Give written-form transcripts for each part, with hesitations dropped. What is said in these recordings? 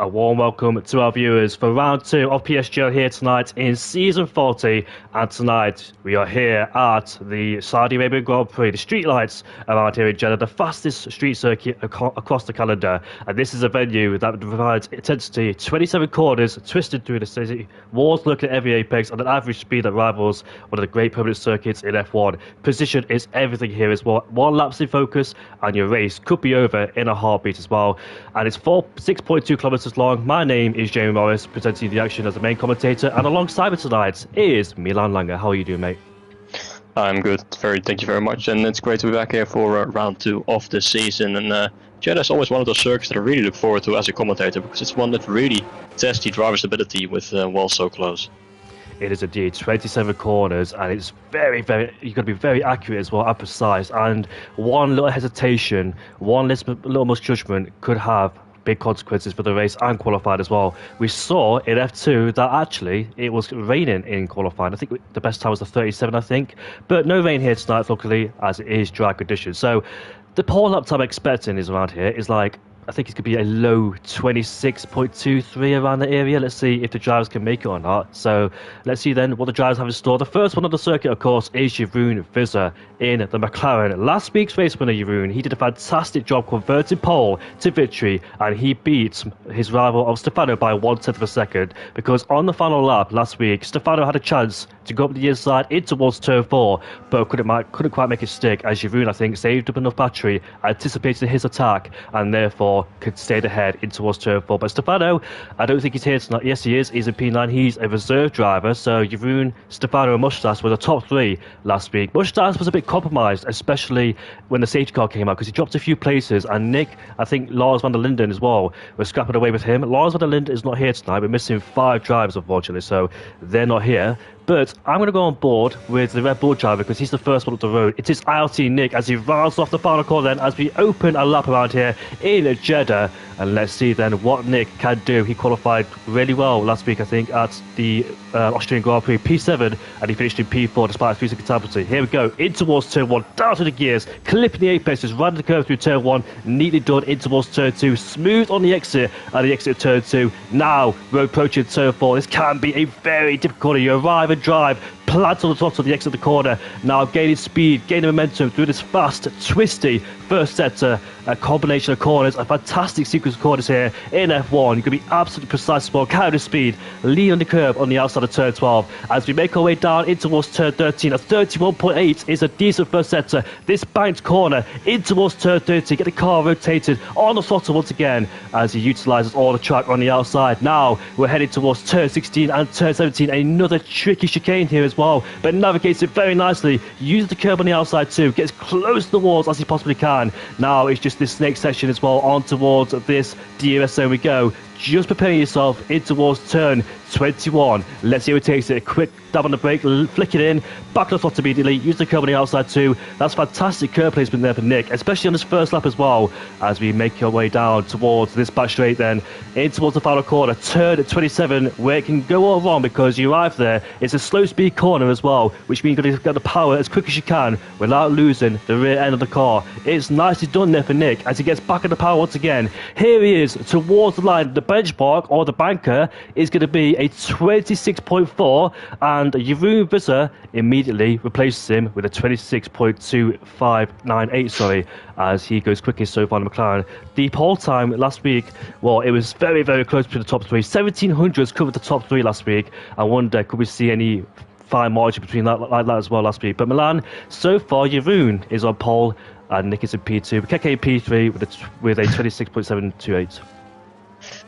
A warm welcome to our viewers for round 2 of PSGL here tonight in season 40. And tonight we are here at the Saudi Arabian Grand Prix, the street lights around here in Jeddah, the fastest street circuit across the calendar. And this is a venue that provides intensity, 27 corners twisted through the city, walls looking at every apex, and an average speed that rivals one of the great permanent circuits in F1. Position is everything here as well. One lap's in focus and your race could be over in a heartbeat as well. And it's 6.2 kilometers long. My name is Jamie Morris, presenting the action as the main commentator, and alongside me tonight is Milan Langer. How are you doing, mate? I'm good. Thank you very much, and it's great to be back here for round 2 of the season. And Jeddah is always one of those circuits that I really look forward to as a commentator, because it's one that really tests the driver's ability with walls so close. It is indeed 27 corners, and it's very, you've got to be very accurate as well and precise. And one little hesitation, one little misjudgment could have big consequences for the race and qualified as well. We saw in F2 that actually it was raining in qualifying. I think the best time was the 37, I think. But no rain here tonight, luckily, as it is dry conditions. So the pole lap time I'm expecting is around here is like, I think it's going to be a low 26.23 around the area. Let's see if the drivers can make it or not. So let's see then what the drivers have in store. The first one on the circuit, of course, is Jeroen Visser in the McLaren. Last week's race winner, Jeroen, he did a fantastic job converting pole to victory, and he beat his rival of Stefano by 1/10 of a second, because on the final lap last week, Stefano had a chance to go up the inside in towards turn 4, but couldn't quite make it stick, as Jeroen, I think, saved up enough battery, anticipated his attack, and therefore could stay ahead in towards turn 4. But Stefano, I don't think he's here tonight. Yes, he is. He's in P9. He's a reserve driver. So Jeroen, Stefano, and Mustas were the top 3 last week. Mustas was a bit compromised, especially when the safety car came out, because he dropped a few places. And Nick, I think Lars van der Linden as well, was scrapping away with him. Lars van der Linden is not here tonight. We're missing 5 drivers, unfortunately, so they're not here. But I'm going to go on board with the Red Bull driver, because he's the first one up the road. It is ILT Nick as he rounds off the final corner then, as we open a lap around here in Jeddah. And let's see then what Nick can do. He qualified really well last week, I think, at the Austrian Grand Prix P7, and he finished in P4 despite a 3-second time penalty. Here we go, in towards turn 1, down to the gears, clipping the apexes, running the curve through turn 1, neatly done in towards turn 2, smooth on the exit, and the exit of turn 2. Now we're approaching turn 4. This can be a very difficult corner. You arrive and drive, plant on the top of the exit of the corner, now gaining speed, gaining momentum through this fast, twisty first sector, a combination of corners, a fantastic sequence of corners here in F1. You're going to be absolutely precise as well, carrying the speed, lean on the curb on the outside of turn 12. As we make our way down in towards turn 13, a 31.8 is a decent first sector. This banked corner in towards turn 13, get the car rotated on the throttle once again as he utilises all the track on the outside. Now we're heading towards turn 16 and turn 17, another tricky chicane here as well, but navigates it very nicely, uses the curb on the outside too, gets close to the walls as he possibly can. Now it's just this snake section as well, on towards this DRS zone we go. Just preparing yourself in towards turn 21. Let's see how it takes it. A quick dab on the brake, flick it in, back on the throttle immediately, use the curb on the outside too. That's fantastic curb placement there for Nick, especially on this first lap as well, as we make our way down towards this back straight then, in towards the final corner, turn 27, where it can go all wrong because you arrive there. It's a slow speed corner as well, which means you've got to get the power as quick as you can without losing the rear end of the car. It's nicely done there for Nick as he gets back in the power once again. Here he is towards the line. The benchmark, or the banker, is going to be a 26.4, and Jeroen Visser immediately replaces him with a 26.2598, sorry, as he goes quickest so far in the McLaren. The pole time last week, well, it was very, very close to the top 3. 1700s covered the top 3 last week. I wonder, could we see any fine margin between that, like that as well last week? But Milan, so far, Jeroen is on pole, and Nick is in P2. Keke in P3 with a 26.728.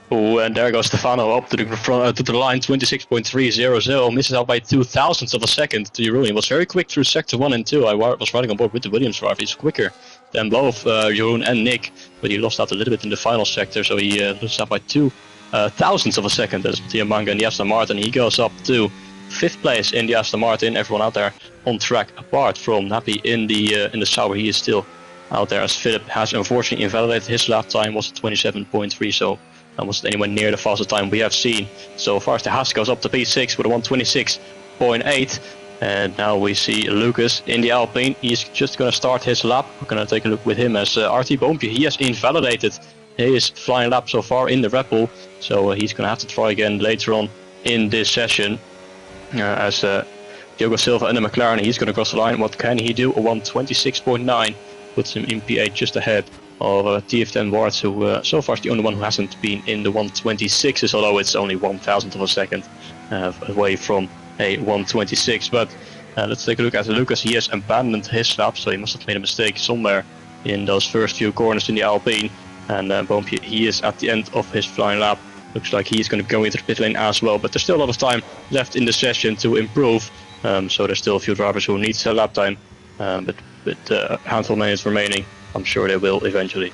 Oh, and there goes Stefano up to the front, to the line, 26.300, misses out by 0.02 of a second to Jeroen. He was very quick through sector 1 and 2. I was riding on board with the Williams driver. He's quicker than both Jeroen and Nick, but he lost out a little bit in the final sector, so he loses out by 0.02 of a second as Mattia Manga in the Aston Martin. He goes up to 5th place in the Aston Martin. Everyone out there on track, apart from Nappy in the Sauber. He is still out there, as Philip has unfortunately invalidated his lap time, was 27.3, so that wasn't anywhere near the fastest time we have seen so far. The Haas goes up to P6 with a 126.8, and now we see Lucas in the Alpine. He's just going to start his lap. We're going to take a look with him as RT Boompje. He has invalidated his flying lap so far in the Red Bull, so he's going to have to try again later on in this session. As Diogo Silva in the McLaren, he's going to cross the line. What can he do? A 1:26.9 puts him in P8 just ahead of TF10 Warts, who so far is the only one who hasn't been in the 1:26s, although it's only 1,000th of a second away from a 1:26. But let's take a look at Lucas. He has abandoned his lap, so he must have made a mistake somewhere in those first few corners in the Alpine. And Boompje, he is at the end of his flying lap. Looks like he's going to go into the pit lane as well, but there's still a lot of time left in the session to improve. So there's still a few drivers who need lap time, but with a handful of minutes remaining, I'm sure they will eventually.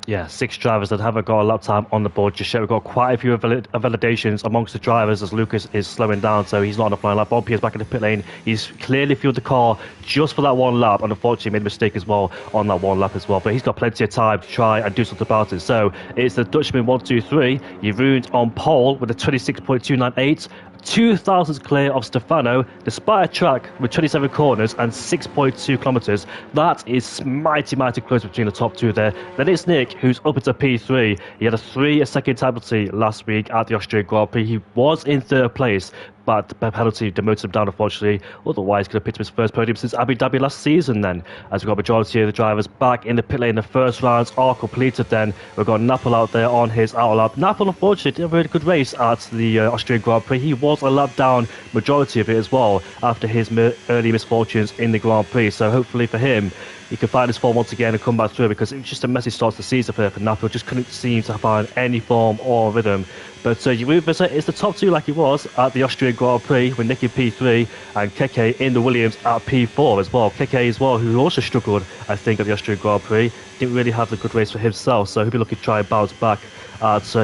Yeah, 6 drivers that haven't got a lap time on the board just yet. We've got quite a few validations amongst the drivers as Lucas is slowing down, so he's not on the flying lap. Boompje is back in the pit lane. He's clearly fueled the car just for that one lap, and unfortunately made a mistake as well on that one lap as well. But he's got plenty of time to try and do something about it. So it's the Dutchman 1-2-3. Jeroen on pole with a 26.298. 2,000 clear of Stefano, despite a track with 27 corners and 6.2 kilometers. That is mighty close between the top 2 there. Then it's Nick, who's up into P3. He had a 3-second penalty last week at the Austrian Grand Prix. He was in 3rd place, but the penalty demoted him down, unfortunately. Otherwise, he could have picked up his first podium since Abu Dhabi last season then. As we've got a majority of the drivers back in the pit lane. The first rounds are completed then. We've got Nappel out there on his outer lap. Nappel, unfortunately, did a really good race at the Austrian Grand Prix. He was a lap down majority of it as well after his early misfortunes in the Grand Prix. So hopefully for him, he can find his form once again and come back through, because it was just a messy start to the season for Nappel. Just couldn't seem to find any form or rhythm. But Jeroen is the top 2 like he was at the Austrian Grand Prix with Nick in P3 and Keke in the Williams at P4 as well. Keke as well, who also struggled, I think, at the Austrian Grand Prix. Didn't really have the good race for himself, so he'll be looking to try and bounce back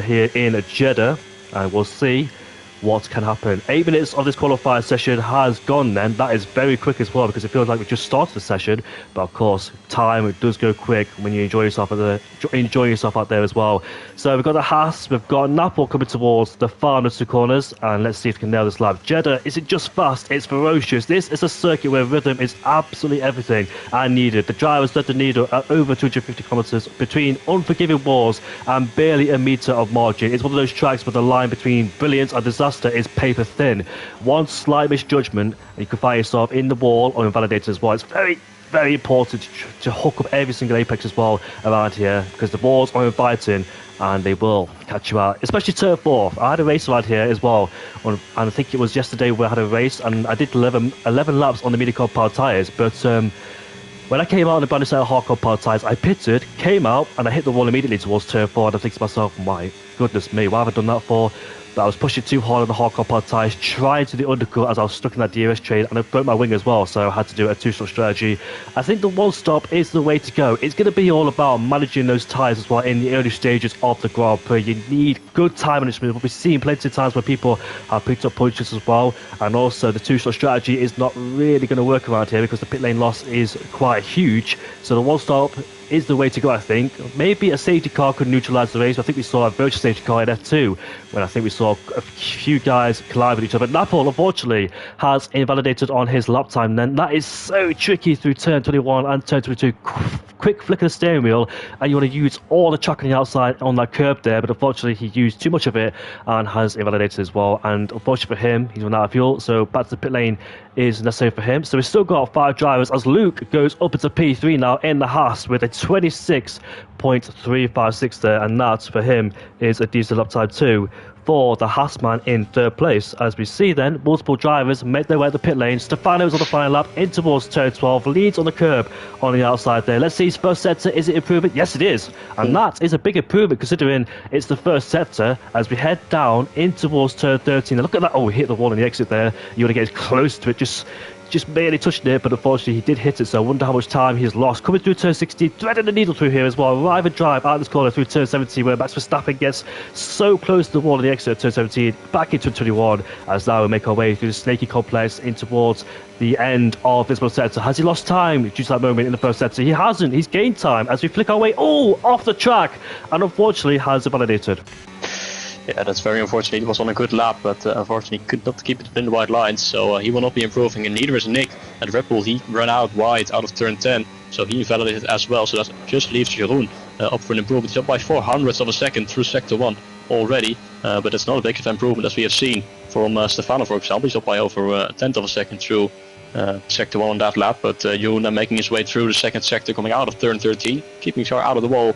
here in Jeddah, and we'll see what can happen. 8 minutes of this qualifying session has gone then. That is very quick as well, because it feels like we just started the session, but of course time, it does go quick when you enjoy yourself out there as well. So we've got the Haas, we've got Nappel coming towards the final 2 corners, and let's see if we can nail this lap. Jeddah isn't just fast, it's ferocious. This is a circuit where rhythm is absolutely everything and needed. The drivers thread the needle at over 250 kilometers between unforgiving walls and barely a meter of margin. It's one of those tracks where the line between brilliance and disaster is paper thin. One slight misjudgment and you can find yourself in the wall or invalidated as well. It's very important to hook up every single apex as well around here, because the walls are inviting and they will catch you out, especially turn 4. I had a race around here as well, and I think it was yesterday where I had a race and I did 11 laps on the medium powered tyres, but when I came out on the brand new set of hardcore powered tyres, I pitted, came out, and I hit the wall immediately towards turn 4, and I think to myself, my goodness me, what have I done that for? But I was pushing too hard on the hardcore pod tyres, trying to the undercut as I was stuck in that DRS train, and I broke my wing as well, so I had to do a 2-stop strategy. I think the 1-stop is the way to go. It's going to be all about managing those tyres as well in the early stages of the Grand Prix. You need good time management. We've seen plenty of times where people have picked up punctures as well, and also the 2-stop strategy is not really going to work around here because the pit lane loss is quite huge. So the 1-stop is the way to go, I think. Maybe a safety car could neutralise the race. I think we saw a virtual safety car in F2 when I think we saw a few guys collide with each other. But Nappel, unfortunately, has invalidated on his lap time. Then that is so tricky through turn 21 and turn 22. Quick flick of the steering wheel, and you want to use all the track on the outside on that curb there, but unfortunately he used too much of it and has invalidated as well. And unfortunately for him, he's run out of fuel, so back to the pit lane is necessary for him. So we've still got 5 drivers as Luke goes up into P3 now in the Haas with a 26.356 there, and that for him is a decent lap time too for the Haasman in 3rd place. As we see then, multiple drivers make their way at the pit lane. Stefano's on the final lap in towards turn 12, leads on the curb on the outside there. Let's see his first sector. Is it improvement? Yes, it is. And that is a big improvement considering it's the first sector as we head down in towards turn 13. Now look at that. Oh, we hit the wall on the exit there. You want to get as close to it, just barely touched it, but unfortunately he did hit it, so I wonder how much time he's lost. Coming through turn 16, threading the needle through here as well. Arrive and drive out this corner through turn 17, where Max Verstappen gets so close to the wall of the exit at turn 17, back into 21, as now we make our way through the snaky complex in towards the end of this first sector. Has he lost time due to that moment in the first sector? He hasn't. He's gained time as we flick our way off the track, and unfortunately has invalidated. Yeah, that's very unfortunate. He was on a good lap, but unfortunately could not keep it within the white lines, so he will not be improving, and neither is Nick at Red Bull. He ran out wide out of turn 10, so he invalidated as well, so that just leaves Jeroen up for an improvement. He's up by 400ths of a second through sector 1 already, but it's not a big improvement as we have seen from Stefano, for example. He's up by over a tenth of a second through sector 1 on that lap, but Jeroen making his way through the second sector, coming out of turn 13, keeping his car out of the wall,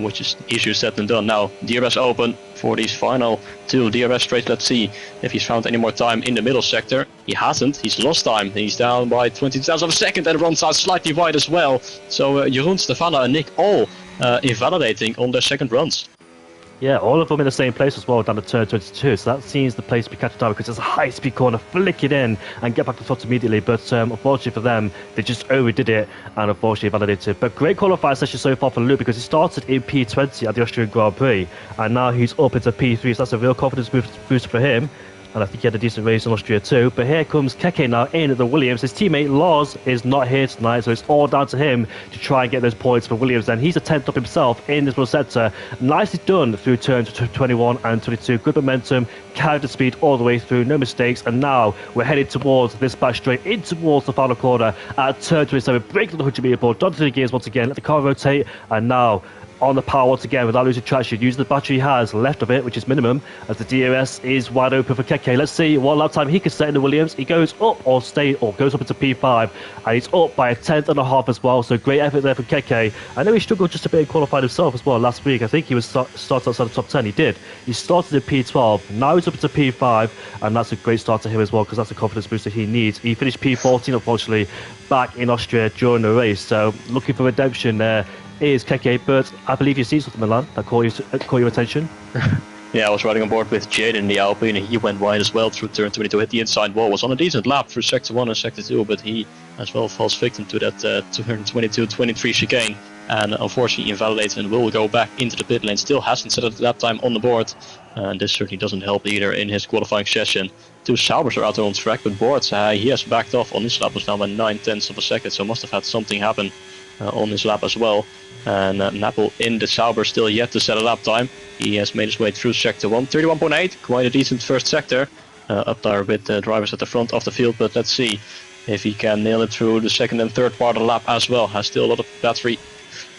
which is easier said than done. Now DRS open for these final 2 DRS straights. Let's see if he's found any more time in the middle sector. He hasn't. He's lost time. He's down by 20,000 of a second and runs out slightly wide as well. So Jeroen, Stefano and Nick all invalidating on their second runs. Yeah, all of them in the same place as well, down to turn 22. So that seems the place to be catching down because it's a high-speed corner, flick it in and get back to the front immediately. But unfortunately for them, they just overdid it and unfortunately validated. But great qualifying session so far for Luke because he started in P20 at the Austrian Grand Prix and now he's up into P3. So that's a real confidence boost for him. And I think he had a decent race in Austria too. But here comes Keke now in at the Williams. His teammate Lars is not here tonight, so it's all down to him to try and get those points for Williams. And he's a 10th up himself in this little sector. Nicely done through turns 21 and 22. Good momentum, carried the speed all the way through, no mistakes. And now we're headed towards this back straight, in towards the final corner at turn 27. Breaking the 100 meter board, down to the gears once again, let the car rotate, and now on the power once again without losing traction, using the battery he has left of it, which is minimum, as the DRS is wide open for Keke. Let's see what lap time he can set in the Williams. He goes up or goes up into P5, and he's up by a tenth and a half as well. So great effort there for Keke. I know he struggled just a bit in qualifying himself as well last week. I think he was started outside the top 10. He did. He started in P12. Now he's up into P5, and that's a great start to him as well because that's a confidence booster he needs. He finished P14, unfortunately, back in Austria during the race. So looking for redemption there is Keke, but I believe you see something, Milan, that caught your attention. Yeah, I was riding on board with Jade in the Alpine, and he went wide as well through turn 22, hit the inside wall. Was on a decent lap through sector 1 and sector 2, but he as well falls victim to that turn 22-23 chicane, and unfortunately invalidates and will go back into the pit lane. Still hasn't set a lap time on the board, and this certainly doesn't help either in his qualifying session. 2 Saubers are out there on track, but Boards, he has backed off on his lap, was down by 9/10 of a second, so must have had something happen on his lap as well. And Napple in the Sauber still yet to set a lap time. He has made his way through sector 1, 31.8, quite a decent first sector. Up there with drivers at the front of the field, but let's see if he can nail it through the second and third part of the lap as well. Has still a lot of battery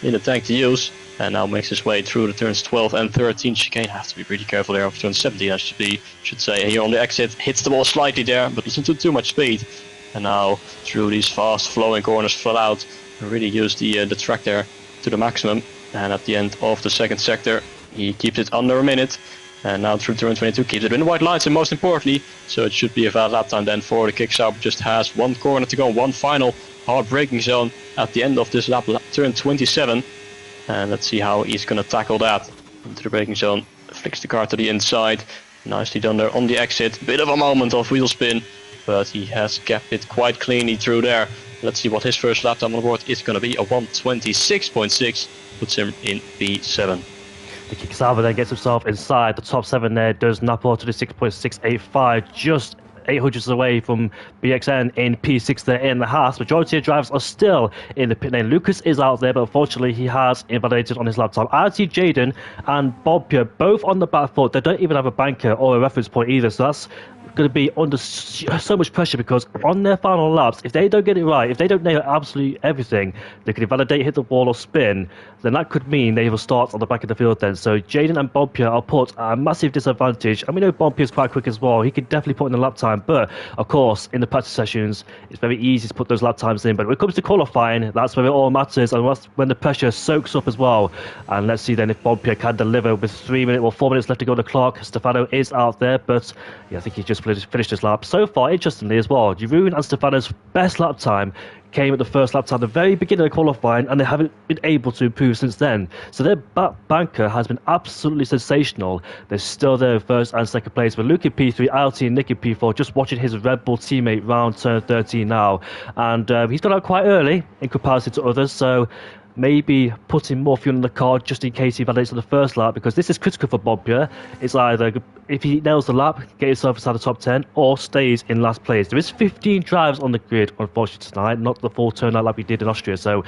in the tank to use, and now makes his way through the turns 12 and 13 chicane. Have to be pretty careful there. Of turn 17, I should say. Here on the exit, hits the wall slightly there, but doesn't too much speed. And now through these fast flowing corners, flat out, really use the track there to the maximum. And at the end of the second sector, he keeps it under a minute. And now through turn 22, keeps it in the white lines, and most importantly, so it should be a valid lap time then for the kick. Sauber. Just has one corner to go, one final hard braking zone at the end of this lap, turn 27. And let's see how he's going to tackle that. Into the braking zone, flicks the car to the inside. Nicely done there on the exit. Bit of a moment of wheel spin, but he has kept it quite cleanly through there. Let's see what his first lap time on the board is going to be. A 1:26.6 puts him in P7. The kick Sauber then gets himself inside the top 7 there. Does Napoli to the 6.685, just 800s away from BXN in P6 there in the Haas. Majority of drivers are still in the pit lane. Lucas is out there, but unfortunately he has invalidated on his lap time. I see Jaden and Bobpia both on the back foot. They don't even have a banker or a reference point either, so that's going to be under so much pressure because on their final laps, if they don't get it right, if they don't nail absolutely everything, they could invalidate, hit the wall or spin, then that could mean they will start on the back of the field then. So Jaden and Bompia are put at a massive disadvantage, and we know Bompia is quite quick as well. He could definitely put in the lap time, but of course in the practice sessions it's very easy to put those lap times in, but when it comes to qualifying, that's where it all matters, and that's when the pressure soaks up as well. And let's see then if Bompia can deliver with 4 minutes left to go on the clock. Stefano is out there, but yeah, I think he just finished his lap. So far, interestingly as well, Jeroen and Stefano's best lap time came at the first lap time, the very beginning of qualifying, and they haven't been able to improve since then. So their banker has been absolutely sensational. They're still there in first and second place, but Luke in P3, LT and Nick in P4, just watching his Red Bull teammate round turn 13 now. And he's got out quite early in comparison to others, so maybe putting more fuel in the car just in case he validates on the first lap, because this is critical for Bompia. It's either if he nails the lap, get himself inside the top 10, or stays in last place. There is 15 drivers on the grid, unfortunately, tonight, not the full turnout like we did in Austria, so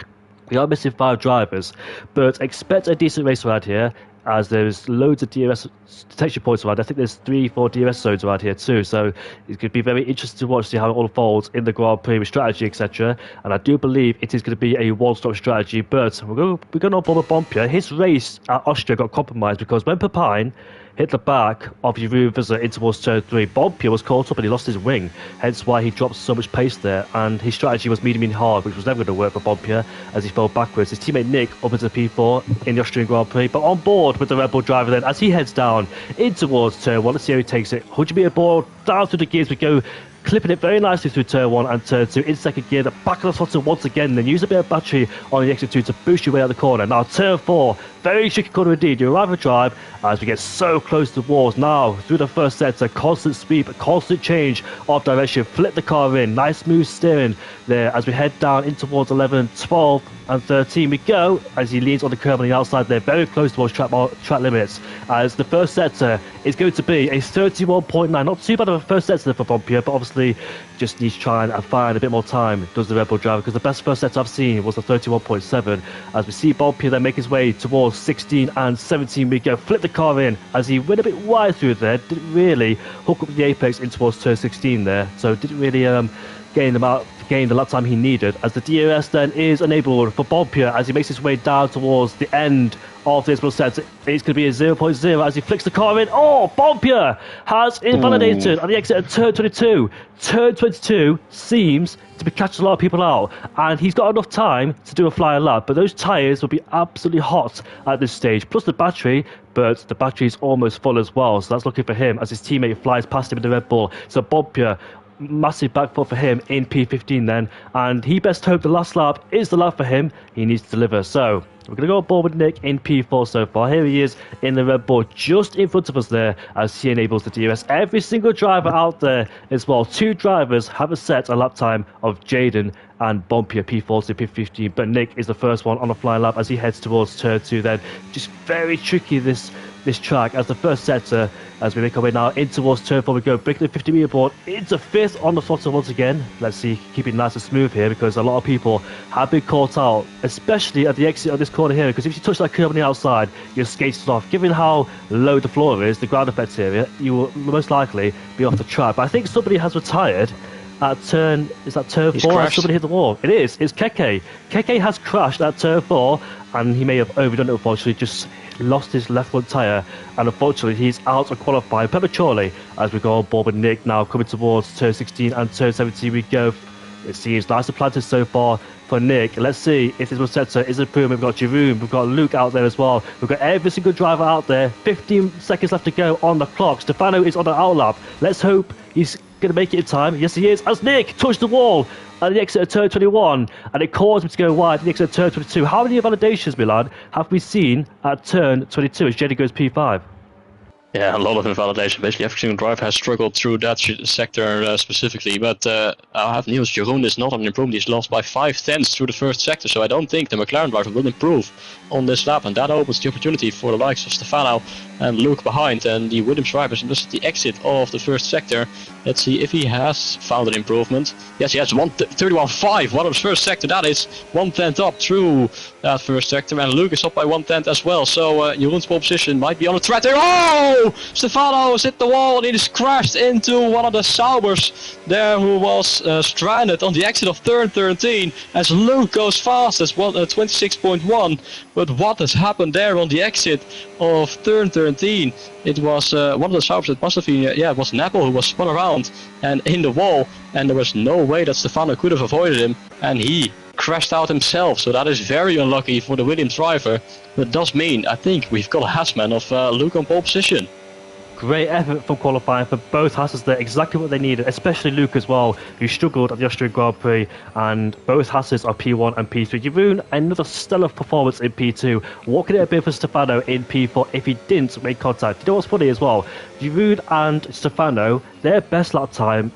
we are missing 5 drivers, but expect a decent race around here. as there's loads of DRS detection points around. I think there's 3-4 DRS zones around here too, so it's going to be very interesting to watch, see how it all unfolds in the Grand Prix with strategy, etc. And I do believe it is going to be a one-stop strategy, but we're going to board with Bompier. His race at Austria got compromised because when Pepine hit the back of Jeroen Visser in towards turn 3, Bompier was caught up and he lost his wing, hence why he dropped so much pace there, and his strategy was medium in hard, which was never going to work for Bompier as he fell backwards. His teammate Nick up into P4 in the Austrian Grand Prix, but on board with the Red Bull driver then as he heads down in towards turn 1. Let's see how he takes it. 100 metre board, down through the gears we go, clipping it very nicely through turn 1 and turn 2 in second gear, the back of the throttle once again, then use a bit of battery on the exit 2 to boost your way out the corner. Now turn 4, very tricky corner indeed. You arrive at drive as we get so close to the walls. Now through the first sector, constant sweep, constant change of direction, flip the car in, nice smooth steering there as we head down in towards 11, 12 and 13 we go as he leans on the curb on the outside there, very close towards track limits, as the first sector is going to be a 31.9. Not too bad of a first sector for Bompier, but obviously just needs to try and find a bit more time, does the Red Bull driver, because the best first sector I've seen was the 31.7. As we see Bompier then make his way towards 16 and 17 we go, flip the car in as he went a bit wide through there, didn't really hook up the apex in towards turn 16 there, so didn't really gain the lap time he needed, as the DRS then is enabled for Bompier as he makes his way down towards the end of this middle set. It's going to be a 0.0 as he flicks the car in. Oh, Bompier has invalidated on the exit of turn 22. Turn 22 seems to be catching a lot of people out, and he's got enough time to do a flying lap, but those tyres will be absolutely hot at this stage, plus the battery, but the battery is almost full as well, so that's looking for him as his teammate flies past him in the Red Bull. So Bompier, massive back foot for him in P15 then, and he best hope the last lap is the lap for him. He needs to deliver. So we're going to go on board with Nick in P4 so far. Here he is in the Red Bull just in front of us there as he enables the DRS. Every single driver out there as well. 2 drivers have a set a lap time of Jaden and Bompier, P4 to P15, but Nick is the first one on a flying lap as he heads towards turn 2 then. Just very tricky this track as the first sector, as we make our way now in towards turn 4 we go, breaking the 50 metre board into 5th on the throttle once again. Let's see, keep it nice and smooth here because a lot of people have been caught out, especially at the exit of this corner here, because if you touch that curb on the outside, you're skated off. Given how low the floor is, the ground effects area, you will most likely be off the track. But I think somebody has retired at turn, is that turn 4? Has somebody hit the wall? It is, it's Keke. Keke has crashed at turn 4 and he may have overdone it, unfortunately, just lost his left front tyre, and unfortunately he's out of qualifying prematurely as we go on board with Nick now coming towards turn 16 and turn 17 we go. It seems nice and planted so far for Nick. Let's see if this sector is improving. We've got Jeroen, we've got Luke out there as well. We've got every single driver out there. 15 seconds left to go on the clock. Stefano is on the outlap. Let's hope he's going to make it in time. Yes, he is. As Nick touched the wall at the exit of turn 21, and it caused him to go wide at the exit of turn 22. How many validations, Milan, have we seen at turn 22 as Jeddah goes P5? Yeah, a lot of invalidation. Basically, every single driver has struggled through that sector specifically. But I have news. Jeroen is not on an improvement. He's lost by 5/10 through the first sector. So I don't think the McLaren driver will improve on this lap. And that opens the opportunity for the likes of Stefano and Luke behind. And the Williams drivers just at the exit of the first sector. Let's see if he has found an improvement. Yes, he has 31.5. One of the first sector. That is 1/10 up through that first sector. And Luke is up by 1/10 as well. So Jeroen's pole position might be on the track there. Oh! Stefano has hit the wall and he just crashed into one of the Saubers there who was stranded on the exit of turn 13 as Luke goes fast as 26.1. But what has happened there on the exit of turn 13? It was one of the Saubers, it must have been, it was Napple who was spun around and in the wall, and there was no way that Stefano could have avoided him, and he crashed out himself. So that is very unlucky for the Williams driver, but does mean I think we've got a Haasman of Luke on pole position. Great effort from qualifying for both Haasses there, exactly what they needed, especially Luke as well, who struggled at the Austrian Grand Prix, and both Haasses are P1 and P3. Jeroen, another stellar performance in P2. What could it have been for Stefano in P4 if he didn't make contact? You know what's funny as well? Jeroen and Stefano, their best lap time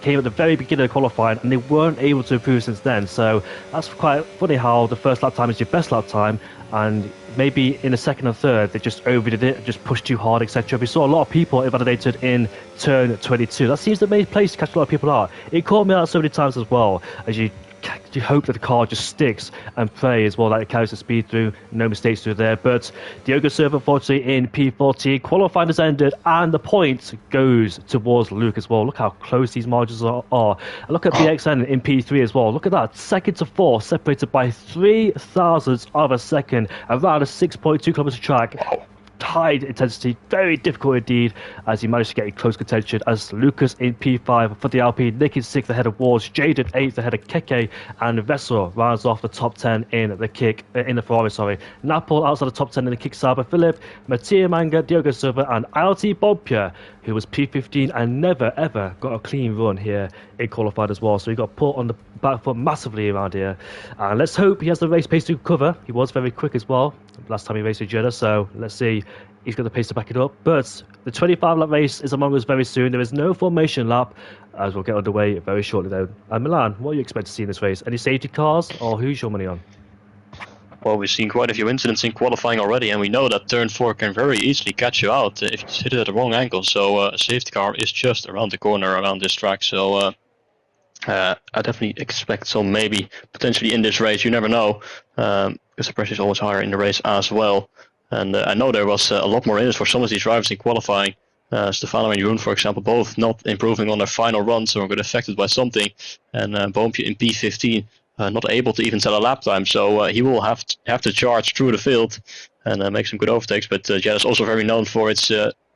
came at the very beginning of qualifying, and they weren't able to improve since then. So that's quite funny how the first lap time is your best lap time, and maybe in the second and third they just overdid it, just pushed too hard, etc. We saw a lot of people invalidated in turn 22. That seems the main place to catch a lot of people out. It caught me out so many times as well, as you you hope that the car just sticks and pray as well that it carries the speed through, no mistakes through there. But Diogo Silva, unfortunately, in P14, qualifying has ended, and the point goes towards Luke as well. Look how close these margins are. And look at BXN in P3 as well. Look at that, 2nd to 4th, separated by 3 thousandths of a second, around a 6.2 kilometer track. High intensity, very difficult indeed, as he managed to get in close contention as Lucas in P5 for the Alpine, Nick in 6th ahead of Wars, Jaden 8th ahead of Keke, and Vessel rounds off the top 10 in the Ferrari, Napol outside the top 10 in the Kick Saber, Philip, Mattia Manga, Diogo Silva, and LT Bompia, who was P15 and never ever got a clean run here in qualified as well. So he got put on the back foot massively around here. And let's hope he has the race pace to cover. He was very quick as well last time he raced in Jeddah, so let's see he's got the pace to back it up. But the 25 lap race is among us very soon. There is no formation lap, as we'll get underway very shortly though. And Milan, what do you expect to see in this race? Any safety cars, or who's your money on? Well, we've seen quite a few incidents in qualifying already, and we know that turn 4 can very easily catch you out if you hit it at the wrong angle. So a safety car is just around the corner around this track. So I definitely expect some maybe potentially in this race. You never know, because the pressure is always higher in the race as well. And I know there was a lot more in it for some of these drivers in qualifying. Stefano and Jeroen, for example, both not improving on their final run, so got affected by something. And Boompje in P15 not able to even sell a lap time, so he will have to charge through the field and make some good overtakes. But Jeddah is also very known for its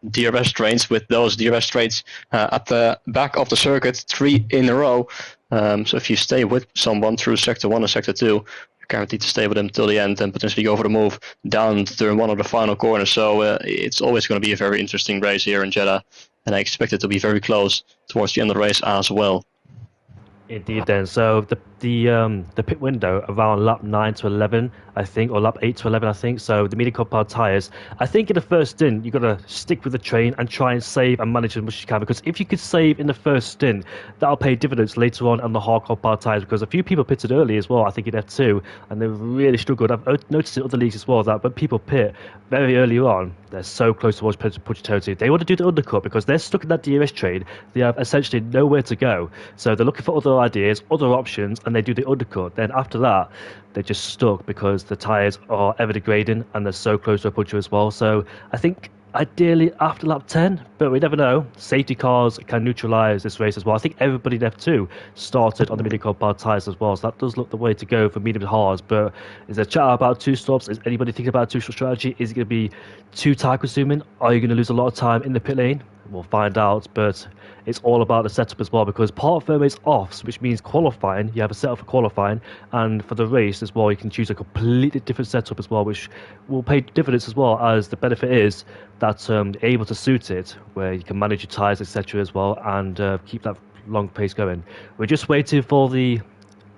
DRS straights, with those DRS straights at the back of the circuit, 3 in a row. So if you stay with someone through Sector 1 and Sector 2, you're guaranteed to stay with them till the end and potentially go for the move down to turn 1 of the final corner. So it's always going to be a very interesting race here in Jeddah, and I expect it to be very close towards the end of the race as well. Indeed then. So the pit window around lap 9 to 11, I think, or lap 8 to 11, I think. So the medium compound tyres, I think in the first stint, you've got to stick with the train and try and save and manage as much as you can. Because if you could save in the first stint, that'll pay dividends later on the hard compound tyres. Because a few people pitted early as well, I think in F2, and they've really struggled. I've noticed in other leagues as well that when people pit very early on, they're so close towards puncture territory. They want to do the undercut because they're stuck in that DRS train. They have essentially nowhere to go. So they're looking for other ideas, other options, and they do the undercut. Then after that, they're just stuck because the tyres are ever degrading and they're so close to a puncture as well. So I think ideally after lap 10, but we never know. Safety cars can neutralise this race as well. I think everybody in F2 started on the medium compound tyres as well, so that does look the way to go for medium hards. But is there chat about 2 stops? Is anybody thinking about a 2-stop strategy? Is it going to be too time consuming? Are you going to lose a lot of time in the pit lane? We'll find out, but it's all about the setup as well, because part firm is offs, which means qualifying, you have a setup for qualifying, and for the race as well, you can choose a completely different setup as well, which will pay dividends as well, as the benefit is that you're able to suit it, where you can manage your tyres, etc. as well, and keep that long pace going. We're just waiting for the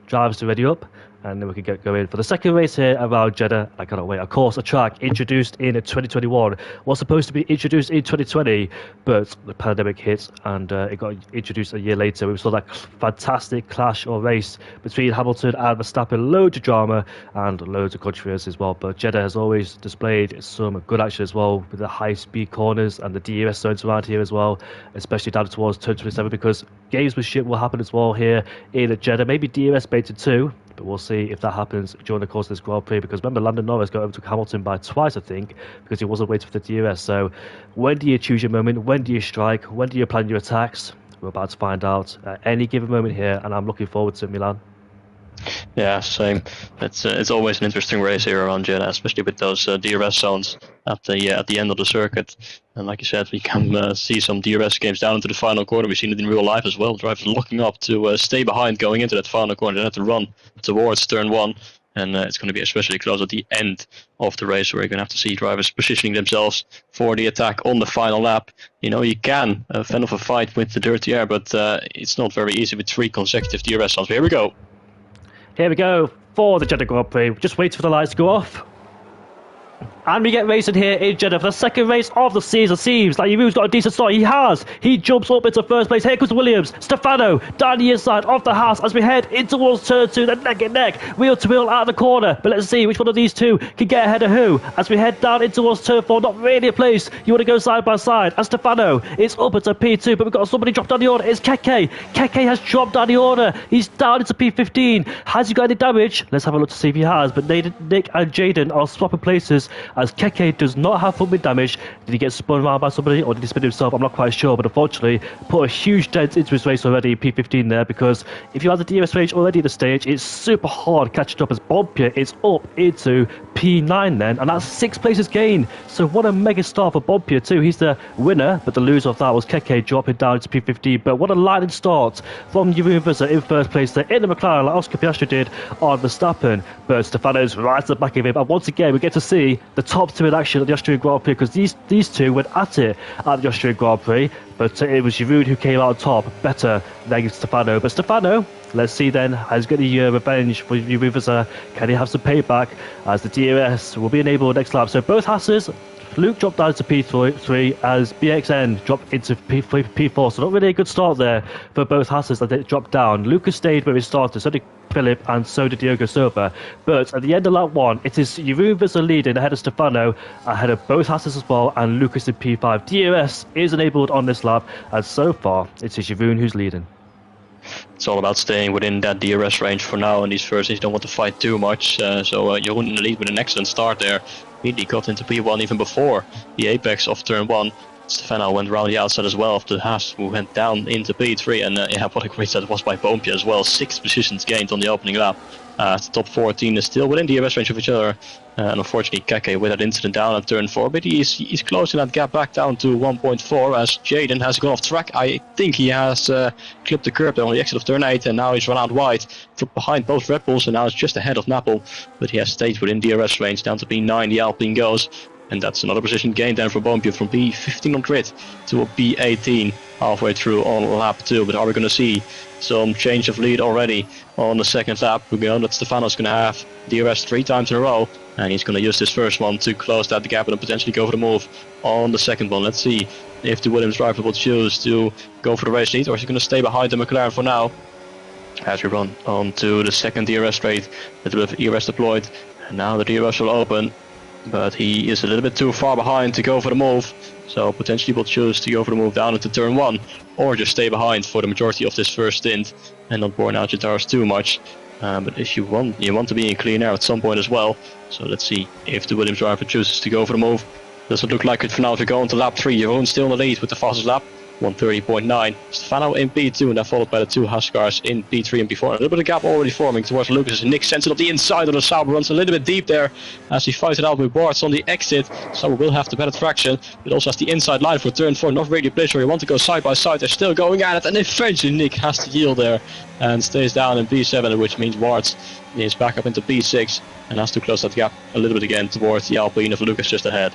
drivers to ready up, and then we can get going for the second race here around Jeddah. I cannot wait. Of course, a track introduced in 2021 was supposed to be introduced in 2020, but the pandemic hit and it got introduced a year later. We saw that fantastic clash or race between Hamilton and Verstappen, loads of drama and loads of controversy as well. But Jeddah has always displayed some good action as well, with the high-speed corners and the DRS zones around here as well, especially down towards turn 27, because gamesmanship will happen as well here in Jeddah. Maybe DRS baited too, but we'll see if that happens during the course of this Grand Prix, because remember, Lando Norris got overtook Hamilton by twice, I think, because he wasn't waiting for the DRS. So when do you choose your moment? When do you strike? When do you plan your attacks? We're about to find out at any given moment here, and I'm looking forward to it, Milan. Yeah, same. It's always an interesting race here around Jeddah, especially with those DRS zones at the end of the circuit. And like you said, we can see some DRS games down into the final corner. We've seen it in real life as well. Drivers locking up to stay behind going into that final corner. They have to run towards turn 1. And it's going to be especially close at the end of the race, where you're going to have to see drivers positioning themselves for the attack on the final lap. You know, you can fend off a fight with the dirty air, but it's not very easy with 3 consecutive DRS zones. Here we go. Here we go for the Jeddah Grand Prix. Just wait for the lights to go off. And we get racing here in Jeddah for the second race of the season. Seems like Jeroen's got a decent start. He has. He jumps up into first place. Here comes Williams. Stefano down the inside of the Haas as we head in towards turn 2. Then neck and neck, wheel to wheel out of the corner. But let's see which one of these two can get ahead of who as we head down in towards turn 4. Not really a place you want to go side by side. And Stefano is up into P2, but we've got somebody dropped down the order. It's Keke. Keke has dropped down the order. He's down into P15. Has he got any damage? Let's have a look to see if he has. But Nick and Jaden are swapping places as Keke does not have footbid damage. Did he get spun around by somebody or did he spin himself? I'm not quite sure, but unfortunately put a huge dent into his race already, P15 there, because if you have the DRS range already at the stage, it's super hard catching up as Bompia is up into P9 then, and that's 6 places gained. So what a mega start for Bompia too. He's the winner, but the loser of that was Keke dropping down to P15. But what a lightning start from Jeroen Visser in first place there in the McLaren like Oscar Piastri did on Verstappen. But Stefano's right at the back of him, and once again we get to see the top two in action at the Austrian Grand Prix, because these two went at it at the Austrian Grand Prix, but it was Jeroen who came out on top better than Stefano. But Stefano, let's see then, has got the revenge for Jeroen Visser. Can he have some payback as the DRS will be enabled next lap? So both Hasses, Luke dropped down to P3 as BXN dropped into P4. So not really a good start there for both Hasses that they dropped down. Lucas stayed where he started, so did Philip and so did Diogo Silva. But at the end of lap 1, it is Jeroen Visser leading ahead of Stefano, ahead of both Hasses as well, and Lucas in P5. DRS is enabled on this lap, and so far it is Jeroen who's leading. It's all about staying within that DRS range for now in these first. You don't want to fight too much, so Jeroen in the lead with an excellent start there. Immediately got into P1 even before the apex of turn 1. Stefano went around the outside as well of the Haas, who went down into P3, and yeah, what a great set was by Bompia as well. 6 positions gained on the opening lap. The top 14 is still within the DRS range of each other, and unfortunately Keke with that incident down at turn 4, but he's closing that gap back down to 1.4 as Jaden has gone off track. I think he has clipped the curb there on the exit of turn 8, and now he's run out wide from behind both Red Bulls, and now it's just ahead of Napple, but he has stayed within DRS range. Down to P9 the Alpine goes, and that's another position gained then for Bompia from P15 on grid to a P18 halfway through on lap 2. But are we going to see some change of lead already on the second lap? We know that Stefano's going to have DRS 3 times in a row, and he's going to use this first one to close that gap and then potentially go for the move on the second one. Let's see if the Williams driver will choose to go for the race lead, or is he going to stay behind the McLaren for now as we run on to the second DRS straight with a bit of ERS deployed. And now the DRS will open, but he is a little bit too far behind to go for the move, so potentially will choose to go for the move down into turn 1, or just stay behind for the majority of this first stint and not burn out your tires too much. But if you want to be in clean air at some point as well. So let's see if the Williams driver chooses to go for the move. Doesn't look like it for now. If we go into lap 3, Jeroen still in the lead with the fastest lap, 1:30.9. Stefano in P2, and then followed by the 2 Haas cars in P3 and P4. A little bit of gap already forming towards Lucas, and Nick sends it up the inside of the Sauber, runs a little bit deep there as he fights it out with Bart's on the exit. Sauber will have the better traction, but also has the inside line for turn 4. Not really a place where you want to go side by side. They're still going at it, and eventually Nick has to yield there and stays down in P7, which means Bart is back up into P6 and has to close that gap a little bit again towards the Alpine of Lucas just ahead.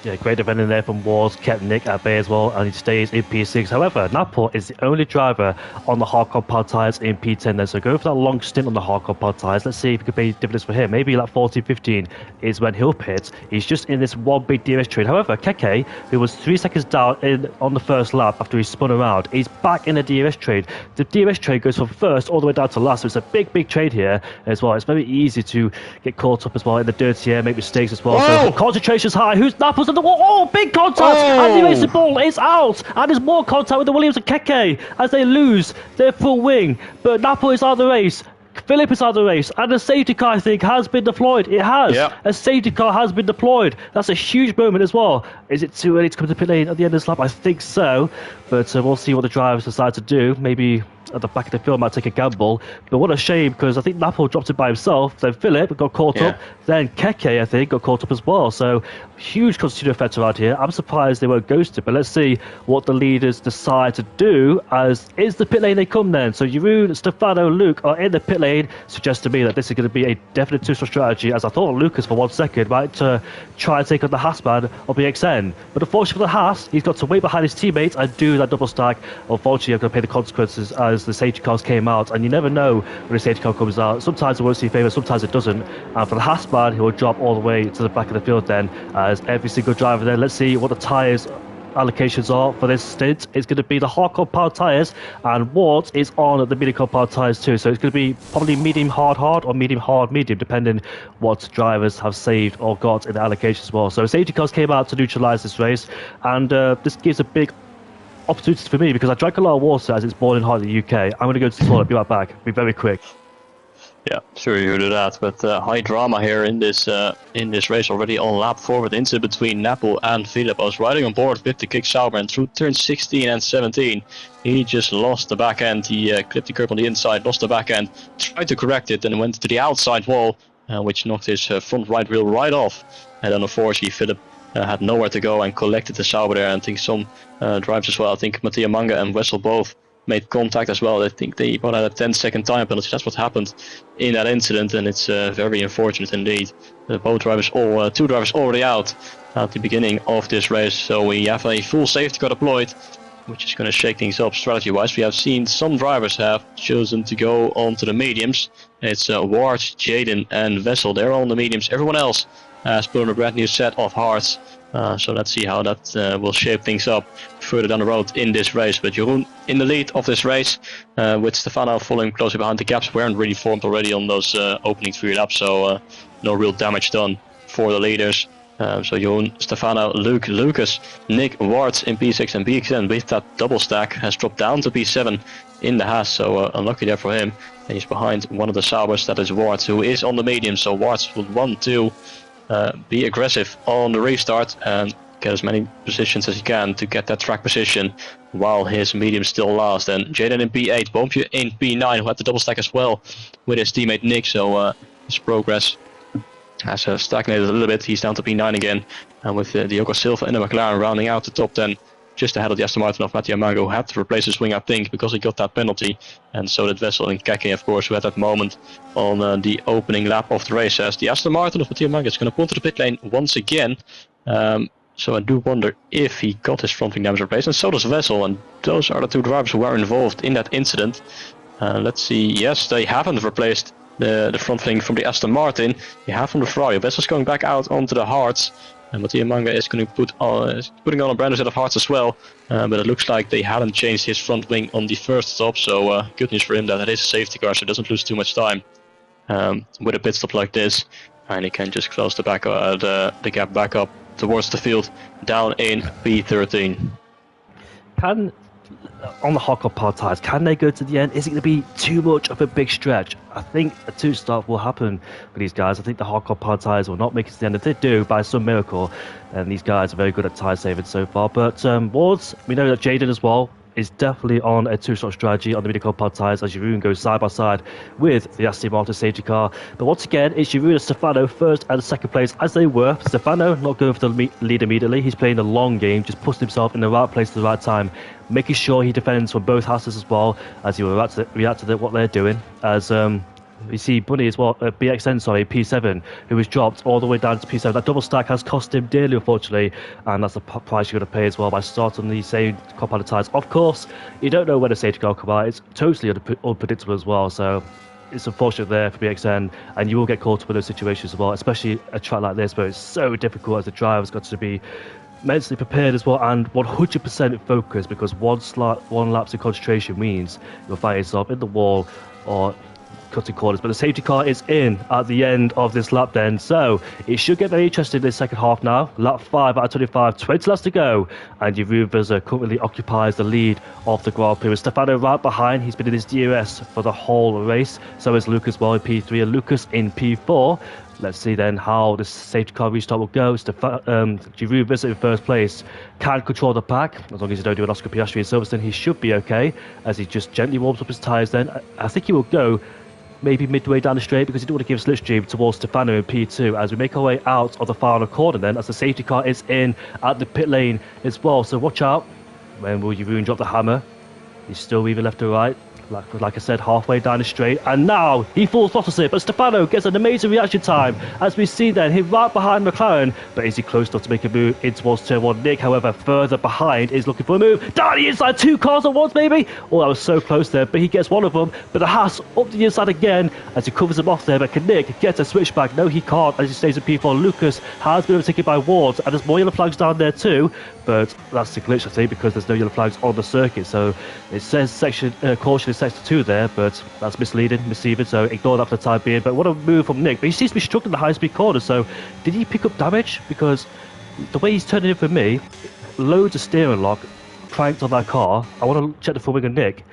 Yeah, great defending there from Wars, kept Nick at bay as well, and he stays in P6. However, Napple is the only driver on the hard compound tyres in P10 then, so go for that long stint on the hard compound tyres. Let's see if we can pay dividends for him. Maybe like 14-15 is when he'll pit. He's just in this one big DRS trade. However, Keke, who was 3 seconds down on the first lap after he spun around, he's back in the DRS trade. The DRS trade goes from first all the way down to last, so it's a big trade here as well. It's very easy to get caught up as well in the dirty air, make mistakes as well. Whoa! So concentration's high. Who's Napple's the wall? Oh, big contact! And the racing ball is out, and there's more contact with the Williams and Keke as they lose their full wing. But Napple is out of the race. Philip is out of the race, and a safety car, I think, has been deployed. It has. Yep. A safety car has been deployed. That's a huge moment as well. Is it too early to come to pit lane at the end of this lap? I think so, but we'll see what the drivers decide to do. Maybe at the back of the field might take a gamble, but what a shame, because I think Napple dropped it by himself, then Philip got caught up, then Keke, I think, got caught up as well. So huge constitutive effect around here. I'm surprised they weren't ghosted, but let's see what the leaders decide to do, as is the pit lane they come then. So Jeroen, Stefano, Luke are in the pit lane. Suggests to me that this is going to be a definite two-star strategy, as I thought Lucas for 1 second might try and take on the Haas man or BXN, but unfortunately for the Haas, he's got to wait behind his teammates and do that double stack. Unfortunately, I'm going to pay the consequences as because the safety cars came out, and you never know when a safety car comes out. Sometimes it works in your favour, sometimes it doesn't. And for the Haasman, he will drop all the way to the back of the field then, as every single driver there. Let's see what the tyres allocations are for this stint. It's going to be the hardcore powered tyres, and Ward is on the medium powered tyres too, so it's going to be probably medium hard or medium hard medium, depending what drivers have saved or got in the allocation as well. So safety cars came out to neutralise this race, and this gives a big opportunity for me because I drank a lot of water as it's boiling hot in the UK. I'm going to go to the toilet, be right back, be very quick. Yeah, sure you do that, but high drama here in this race already on lap 4 with the incident between Napple and Philip. I was riding on board with the Kick Sauber, and through turns 16 and 17 he just lost the back end. He clipped the curb on the inside, lost the back end, tried to correct it, and went to the outside wall, which knocked his front right wheel right off. And then unfortunately Philip had nowhere to go and collected the Sauber there. And I think some drivers as well, I think Mattia Manga and Wessel both made contact as well. I think they both had a 10-second time penalty. That's what happened in that incident, and it's very unfortunate indeed. Both drivers, two drivers already out at the beginning of this race, so we have a full safety car deployed, which is going to shake things up strategy-wise. We have seen some drivers have chosen to go onto the mediums. It's Ward, Jaden and Wessel. They're on the mediums. Everyone else has put on a brand new set of hards. So let's see how that will shape things up further down the road in this race. But Jeroen in the lead of this race, with Stefano following closely behind. The gaps weren't really formed already on those opening 3 laps, so no real damage done for the leaders. So Jeroen, Stefano, Luke, Lucas, Nick, Ward in P6 and PXN with that double stack has dropped down to P7 in the Haas, so unlucky there for him. And he's behind one of the Saubers, that is Ward, who is on the medium, so Ward will want to be aggressive on the restart and get as many positions as he can to get that track position while his medium still lasts. And Jaden in P8, Boompje in P9, who had the double stack as well with his teammate Nick, so his progress has stagnated a little bit. He's down to P9 again, and with Diogo Silva in the McLaren rounding out the top 10, just ahead of the Aston Martin of Mattia Mango, who had to replace his wing, I think, because he got that penalty. And so did Wessel and Keke, of course, who had that moment on the opening lap of the race. As the Aston Martin of Mattia Mango is going to pull to the pit lane once again. So I do wonder if he got his front wing damage replaced, and so does Wessel. And those are the two drivers who were involved in that incident. Let's see. Yes, they haven't replaced the front wing from the Aston Martin. They have from the Ferrari. Vessel's going back out onto the hards. And Mattia Manga is going to putting on a brand new set of hards as well, but it looks like they haven't changed his front wing on the first stop, so good news for him that it is a safety car, so he doesn't lose too much time with a pit stop like this, and he can just close the gap back up towards the field, down in P13. On the hardcore power tyres, can they go to the end? Is it going to be too much of a big stretch? I think a 2-stop will happen for these guys. I think the hardcore power tyres will not make it to the end. If they do, by some miracle, then these guys are very good at tyre saving so far. But Wards, we know that Jaden as well is definitely on a 2-stop strategy on the medium power tyres as Jeroen goes side by side with the Aston Martin safety car. But once again, it's Jeroen and Stefano first and second place as they were. Stefano not going for the lead immediately. He's playing the long game, just putting himself in the right place at the right time, making sure he defends from both houses as well as he will react to what they're doing. As we see Bunny as well, P7, who was dropped all the way down to P7. That double stack has cost him dearly, unfortunately, and that's the price you're going to pay as well by starting the same compounded tyres. Of course, you don't know when a safety car will come out. It's totally unpredictable as well, so it's unfortunate there for BXN, and you will get caught up in those situations as well, especially a track like this where it's so difficult as the driver's got to be mentally prepared as well and 100% focused, because one lapse of concentration means you'll find yourself in the wall or cutting corners. But the safety car is in at the end of this lap then, so it should get very interesting in the second half now. Lap 5 out of 25, 20 laps to go, and Jeroen currently occupies the lead of the Grand Prix with Stefano right behind. He's been in his DRS for the whole race, so is Lucas well in P3 and Lucas in P4. Let's see then how this safety car restart will go. Jeroen in first place can control the pack. As long as you don't do an Oscar Piastri in Silverstone, he should be okay, as he just gently warms up his tyres then. I think he will go maybe midway down the straight, because he don't want to give slipstream towards Stefano in P2 as we make our way out of the final corner then, as the safety car is in at the pit lane as well. So watch out. When will Jeroen drop the hammer? He's still weaving left to right. like I said, halfway down the straight, and now he falls opposite, but Stefano gets an amazing reaction time, as we see then him right behind McLaren, but is he close enough to make a move in towards turn 1? Nick, however, further behind, is looking for a move, down the inside, 2 cars at once maybe, oh that was so close there, but he gets one of them, but the Haas up the inside again, as he covers him off there, but can Nick get a switchback? No, he can't, as he stays in P4. Lucas has been overtaken by Ward, and there's more yellow flags down there too, but that's the glitch I think, because there's no yellow flags on the circuit, so it says section caution in sector 2 there, but that's misleading, misleading, so ignore that for the time being. But what a move from Nick, but he seems to be struck in the high speed corner, so did he pick up damage? Because the way he's turning in for me, loads of steering lock pranked on that car. I want to check the full wing of Nick.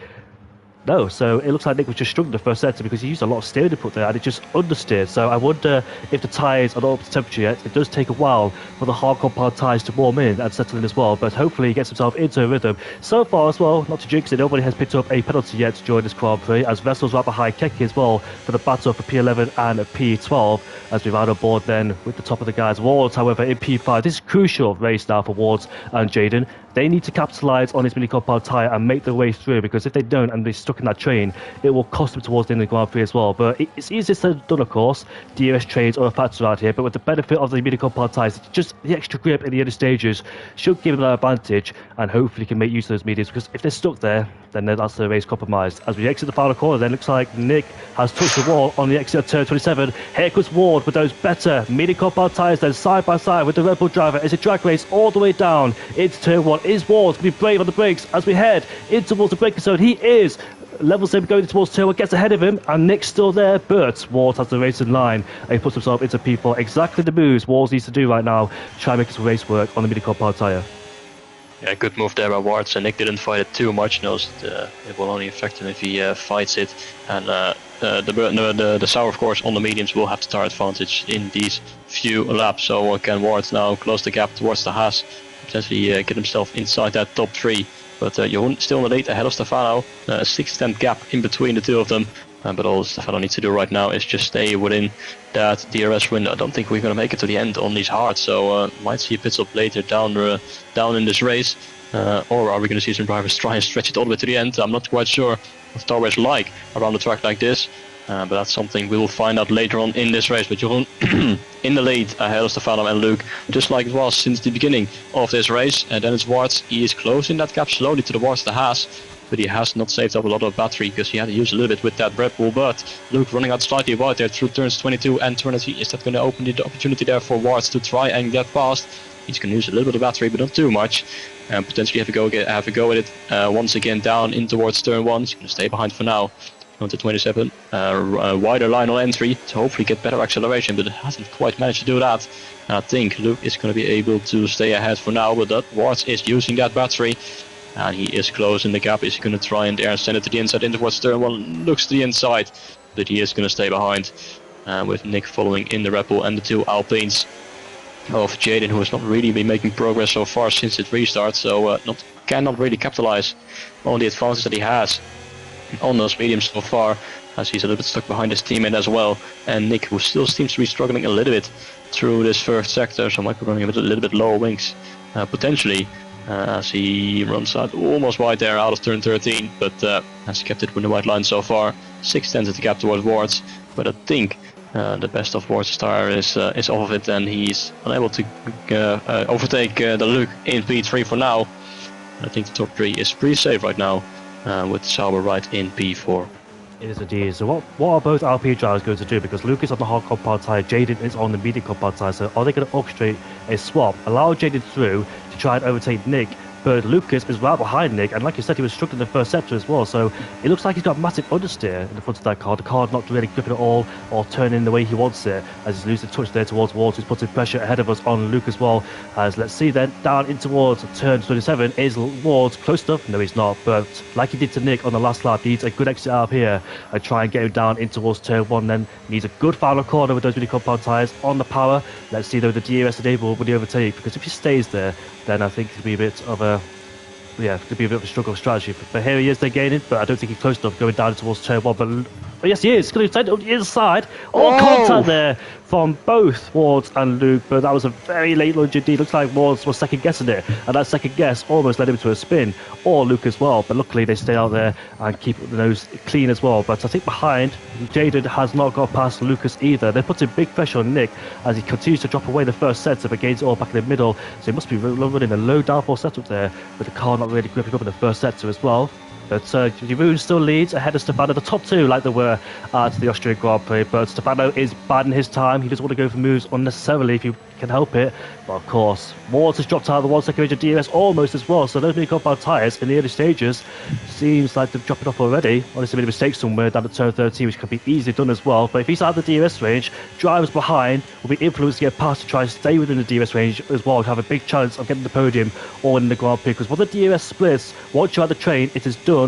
No, so it looks like Nick was just struck in the first sector because he used a lot of steering input there and it just understeered. So I wonder if the tyres are not up to temperature yet. It does take a while for the hard compound tyres to warm in and settle in as well, but hopefully he gets himself into a rhythm. So far as well, not to jinx it, nobody has picked up a penalty yet during this Grand Prix, as Vessel's right behind Keke as well for the battle for P11 and P12, as we've had on board then with the top of the guys. Wards, however, in P5. This is crucial race now for Wards and Jaden. They need to capitalise on this mini compound tyre and make their way through, because if they don't and they're stuck in that train, it will cost them towards the end of the Grand Prix as well. But it's easier said than done, of course. DRS trains are a factor out here, but with the benefit of the mini compound tyres, just the extra grip in the early stages should give them that advantage, and hopefully can make use of those mediums, because if they're stuck there, then that's the race compromised. As we exit the final corner, then looks like Nick has touched the wall on the exit of turn 27. Here comes Ward with those better mini compound tyres, then side by side with the Red Bull driver. It's a drag race all the way down into turn 1. Is Ward going to be brave on the brakes as we head in towards the braking zone? He is. Levels him going towards turn 1, gets ahead of him, and Nick's still there, but Ward has the race in line, and he puts himself into P4. Exactly the moves Ward needs to do right now to try and make his race work on the mini compound tyre. Yeah, good move there by Ward. So Nick didn't fight it too much. Knows that it will only affect him if he fights it. And the sour, of course, on the mediums will have the tire advantage in these few laps. So can Ward now close the gap towards the Haas, potentially get himself inside that top 3. But Jeroen still in the lead ahead of Stefano. A 6-10 gap in between the two of them. But all Stefano needs to do right now is just stay within that DRS window. I don't think we're going to make it to the end on these hards, so might see a pit stop later down in this race. Or are we going to see some drivers try and stretch it all the way to the end? I'm not quite sure what the is like around the track like this. But that's something we will find out later on in this race. But Jeroen in the lead ahead of Stefano and Luke, just like it was since the beginning of this race. And then it's Ward. He is closing that gap slowly towards the Haas, but he has not saved up a lot of battery because he had to use a little bit with that Red Bull. But Luke running out slightly wide there through turns 22 and 23. Is that going to open the opportunity there for Ward to try and get past? He's going to use a little bit of battery, but not too much. And potentially have a go at it once again down in towards turn 1. He's going to stay behind for now. On to 27, a wider line on entry to hopefully get better acceleration, but it hasn't quite managed to do that. And I think Luke is going to be able to stay ahead for now, but that Ward is using that battery, and he is closing the gap. He's going to try and dare send it to the inside in towards turn 1, looks to the inside, but he is going to stay behind, with Nick following in the Red Bull and the 2 Alpines of Jaden, who has not really been making progress so far since it restarts, so cannot really capitalize on the advantage that he has on those mediums so far, as he's a little bit stuck behind his teammate as well. And Nick, who still seems to be struggling a little bit through this first sector, so might be running a little bit lower wings potentially, as he runs out almost wide there out of turn 13, but has kept it with the white line so far. 6/10 at the gap towards Wards, but I think the best of Wards' tire is off of it, and he's unable to overtake the Luke in P3 for now. I think the top 3 is pretty safe right now, with Sauber right in P4. It is indeed. So what are both RP drivers going to do? Because Luke is on the hard compound tyre, Jaden is on the medium compound tyre. So are they going to orchestrate a swap, allow Jaden through to try and overtake Nick? But Lucas is right behind Nick, and like you said, he was struck in the first sector as well, so it looks like he's got massive understeer in the front of that car. The car not really gripping at all or turning the way he wants it, as he's losing touch there towards Ward, who's putting pressure ahead of us on Luke as well. As let's see then, down in towards turn 27, is Ward close enough? No, he's not, but like he did to Nick on the last lap, needs a good exit out of here and try and get him down in towards turn 1, then needs a good final corner with those mini compound tyres on the power. Let's see though the DRS enable when he overtake, because if he stays there, then I think it'll be a bit of a to be a bit of a struggle strategy. But here he is, they're gaining, but I don't think he's close enough going down towards turn 1. But yes, he is. Going to on the inside. Contact there from both Wards and Luke, but that was a very late lunge indeed. Looks like Wards was second guessing it, and that second guess almost led him to a spin, or Luke as well. But luckily they stay out there and keep the nose clean as well. But I think behind, Jaden has not got past Lucas either. They're putting big pressure on Nick as he continues to drop away the first setup against all back in the middle. So he must be running a low downforce setup there, with the car not really gripping up in the first sector as well. But Jeroen still leads ahead of Stefano. The top two, like they were at the Austrian Grand Prix. But Stefano is biding his time. He doesn't want to go for moves unnecessarily if you can help it. But of course, Wards has dropped out of the 1 second range of DRS almost as well. So those mini compound tyres in the early stages seems like they're dropping off already. Honestly, made a mistake somewhere down at turn 13, which could be easily done as well. But if he's out of the DRS range, drivers behind will be influenced to get past to try and stay within the DRS range as well, to have a big chance of getting the podium or in the Grand Prix. Because when the DRS splits, once you're at the train, it is done.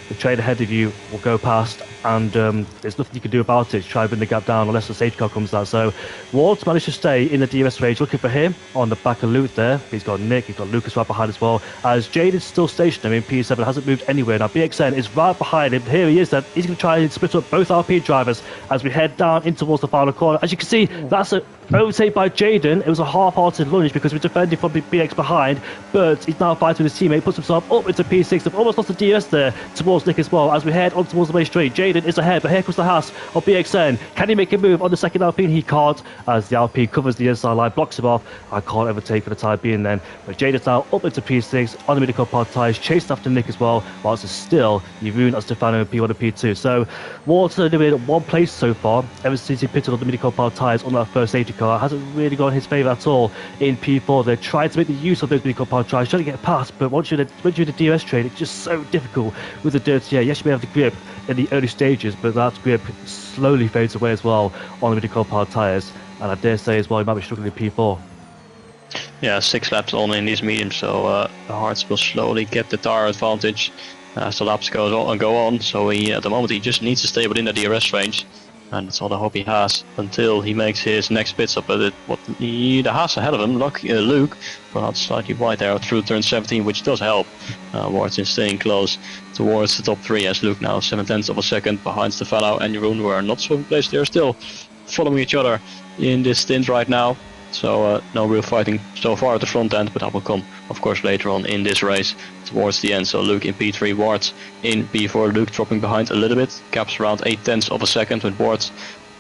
The train ahead of you will go past, and there's nothing you can do about it to try and bring the gap down unless the safety car comes out. So Wards managed to stay in the DRS range, looking for him on the back of Luke there. He's got Nick, he's got Lucas right behind as well, as Jade is still stationary in P7, hasn't moved anywhere. Now BXN is right behind him. Here he is then. He's going to try and split up both RP drivers as we head down in towards the final corner. As you can see, that's a overtake by Jaden. It was a half-hearted lunge because we're defending from the BX behind, but he's now fighting with his teammate, puts himself up into P6. They've almost lost the DRS there towards Nick as well as we head on towards the main straight. Jaden is ahead, but here comes the Haas of BXN. Can he make a move on the second Alpine? He can't, as the Alpine covers the inside line, blocks him off. I can't overtake for the time being then. But Jaden's now up into P6 on the mid compound tyres, chased after Nick as well, whilst it's still Jeroen and Stefano in P1 and P2. So Wards has only been one place so far ever since he pitted on the mid compound tyres on that first safety car. Hasn't really gone in his favour at all in P4. They're trying to make the use of those mid compound tyres, trying to get past, but once you're in the DRS train, it's just so difficult with the dirty air. Yes, you may have the grip in the early stages, but that grip slowly fades away as well on the mid compound tyres, and I dare say as well he might be struggling in P4. Yeah, 6 laps only in these mediums, so the hards will slowly get the tire advantage as the laps go on. So at the moment he just needs to stay within the DRS range, and that's all the hope he has until he makes his next pit stop. But the Haas ahead of him, Luke, got slightly wide there through turn 17, which does help Wards in staying close towards the top 3, as Luke now 7/10 of a second behind Stefano and Jeroen, who are not swapping place. They're still following each other in this stint right now. So no real fighting so far at the front end, but that will come of course later on in this race towards the end. So Luke in P3, Wards in P4. Luke dropping behind a little bit, gaps around 0.8 of a second with Wards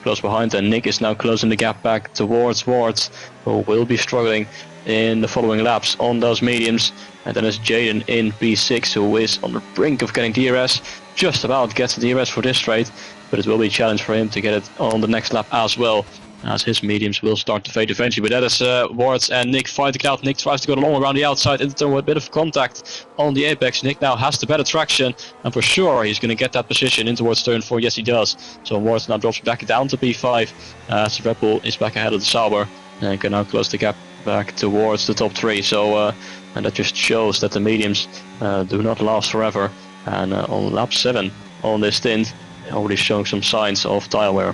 close behind, and Nick is now closing the gap back towards Wards, who will be struggling in the following laps on those mediums. And then it's Jaden in P6, who is on the brink of getting DRS, just about gets the DRS for this straight, but it will be a challenge for him to get it on the next lap as well, as his mediums will start to fade eventually. But that is Wards and Nick fighting out. Nick tries to go along around the outside into turn with a bit of contact on the apex. Nick now has the better traction, and for sure he's going to get that position in towards turn 4. Yes, he does. So Wards now drops back down to P5 as Red Bull is back ahead of the Sauber and can now close the gap back towards the top 3. So and that just shows that the mediums do not last forever. And on lap 7 on this stint, already showing some signs of tire wear.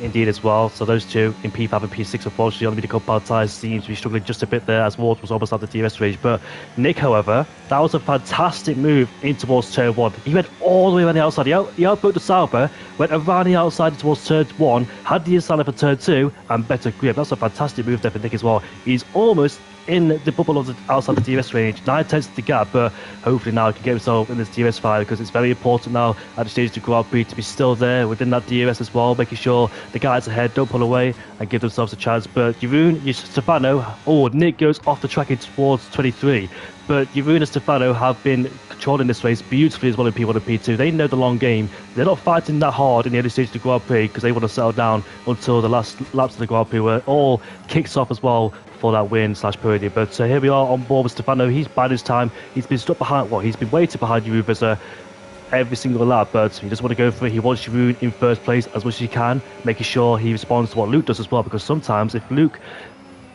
Indeed as well. So those two in P5 and P6, unfortunately, on the mid compound tyres seems to be struggling just a bit there, as Wards was almost at the DRS range. But Nick, however, that was a fantastic move in towards turn 1. He went all the way around the outside. He outbroke the Sauber, went around the outside towards turn 1, had the inside for turn 2, and better grip. That's a fantastic move there for Nick as well. He's almost in the bubble of the outside the DRS range, 9/10 the gap, but hopefully now he can get himself in this DRS fight, because it's very important now at the stage to Grand Prix to be still there within that DRS as well, making sure the guys ahead don't pull away and give themselves a chance. But Jeroen, Stefano, Nick goes off the track towards 23. But Jeroen and Stefano have been controlling this race beautifully as well in P1 and P2. They know the long game. They're not fighting that hard in the early stage of the Grand Prix because they want to settle down until the last laps of the Grand Prix, where it all kicks off as well for that win/podium. But here we are on board with Stefano. He's biding his time. He's been stuck behind, he's been waiting behind Jeroen every single lap, but he doesn't want to go for it. He wants Jeroen in first place as much as he can, making sure he responds to what Luke does as well, because sometimes if Luke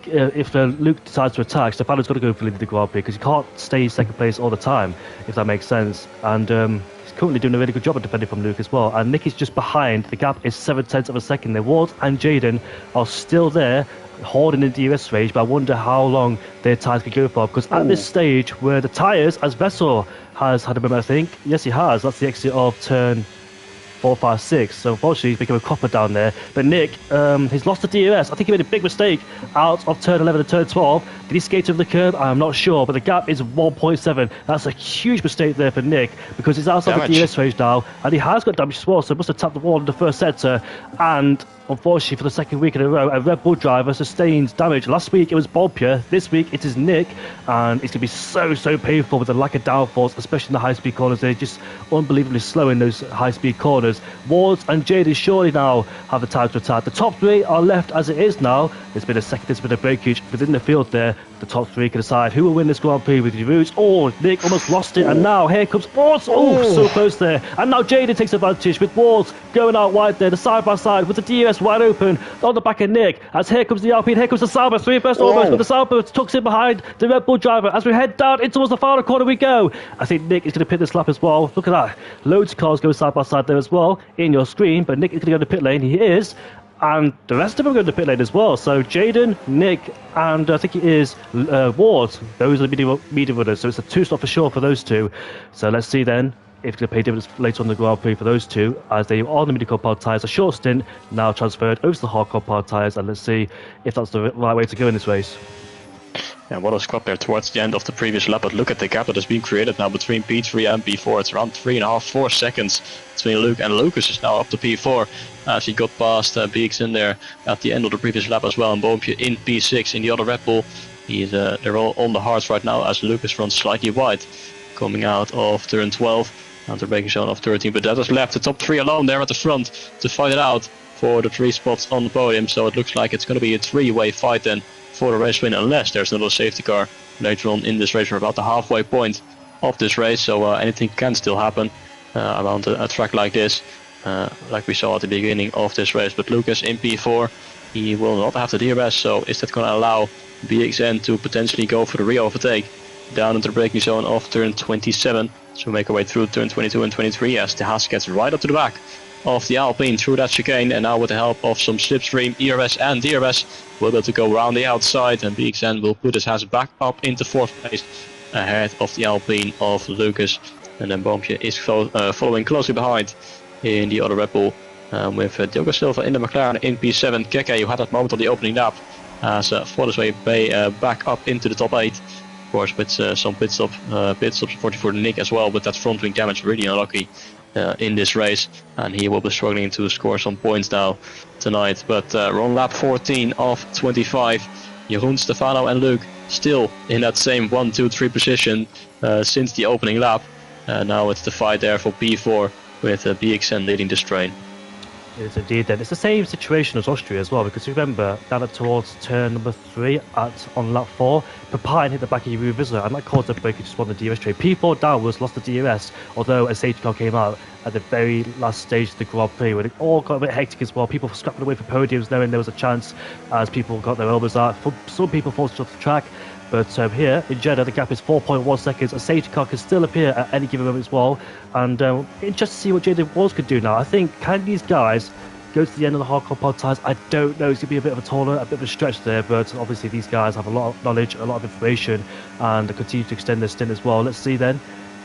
decides to attack, Stefano's got to go for the Grand Prix, because he can't stay in second place all the time, if that makes sense. And he's currently doing a really good job of defending from Luke as well. And Nick is just behind. The gap is 0.7 of a second. There Ward and Jaden are still there, holding in the DRS range, but I wonder how long their tyres could go for, because at this stage where the tyres, as Vessel has had a moment, I think, yes he has, that's the exit of turn 4, 5, 6. So unfortunately he's become a copper down there. But Nick, he's lost the DRS. I think he made a big mistake out of turn 11 and turn 12. Did he skate over the curb? I'm not sure, but the gap is 1.7. That's a huge mistake there for Nick, because he's outside the DRS range now, and he has got damage as well, so he must have tapped the wall in the first sector. And unfortunately, for the second week in a row, a Red Bull driver sustains damage. Last week it was Bolpier, this week it is Nick, and it's going to be so painful with the lack of downforce, especially in the high-speed corners. They're just unbelievably slow in those high-speed corners. Wards and Jaden surely now have the time to attack. The top three are left as it is now. There's been a breakage within the field there. The top three can decide who will win this Grand Prix with the routes. Oh, Nick almost lost it, and now here comes Wards. Oh, so close there. And now Jaden takes advantage with Wards going out wide there, the side-by-side with the DRS wide open on the back of Nick. As here comes the Alpine, here comes the Sauber, 3 first almost, but the Sauber tucks in behind the Red Bull driver. As we head down in towards the final corner we go. I think Nick is going to pit this lap as well. Look at that. Loads of cars going side-by-side there as well in your screen, but Nick is going to go to the pit lane. He is. And the rest of them are going to the pit lane as well. So Jaden, Nick, and I think it is Ward. Those are the medium runners. So it's a 2-stop for sure for those two. So let's see then if it's going to pay dividends later on in the Grand Prix for those two, as they are on the medium compound tyres. A short stint now transferred over to the hard compound tyres, and let's see if that's the right way to go in this race. And what a squad there towards the end of the previous lap, but look at the gap that has been created now between P3 and P4. It's around 3.5-4 seconds between Luke, and Lucas is now up to P4 as he got past Beeks in there at the end of the previous lap as well, and Boompje in P6 in the other Red Bull. They're all on the hards right now as Lucas runs slightly wide coming out of turn 12 and the braking zone of 13, but that has left the top three alone there at the front to fight it out for the 3 spots on the podium. So it looks like it's going to be a 3-way fight then for the race win, unless there's another safety car later on in this race. We're about the halfway point of this race, so anything can still happen around a track like this, like we saw at the beginning of this race. But Lucas in P4, he will not have the DRS, so is that going to allow BXN to potentially go for the re-overtake down into the braking zone of turn 27? So we make our way through turn 22 and 23 as the Haas gets right up to the back of the Alpine through that chicane, and now with the help of some slipstream ERS and DRS we'll be able to go around the outside, and BXN will put his Haas back up into 4th place ahead of the Alpine of Lucas. And then Boompje is following closely behind in the other Red Bull, with Diogo Silva in the McLaren in P7. Keke, who had that moment on the opening lap, has fought his way back up into the top 8. Of course, with some pit stops for Nick as well, but that front wing damage really unlucky in this race, and he will be struggling to score some points now tonight. But we're on lap 14 of 25. Jeroen, Stefano and Luke still in that same 1, 2, 3 position since the opening lap. Now it's the fight there for P4 with BXN leading this train. It is indeed then. It's the same situation as Austria as well, because you remember down towards turn number 3 on lap 4, Papine hit the back of your rear visitor, and that caused a breakage just on the DRS train. P4 downwards lost the DRS, although a safety car came out at the very last stage of the Grand Prix, when it all got a bit hectic as well. People scrapping away for podiums knowing there was a chance as people got their elbows out. Some people forced off the track. But here in Jeddah, the gap is 4.1 seconds. A safety car can still appear at any given moment as well. And interested to see what Jaden Walls could do now. I think, can these guys go to the end of the hardcore pod tyres? I don't know. It's going to be a bit of a tournament, a bit of a stretch there. But obviously these guys have a lot of knowledge, a lot of information, and they continue to extend their stint as well. Let's see then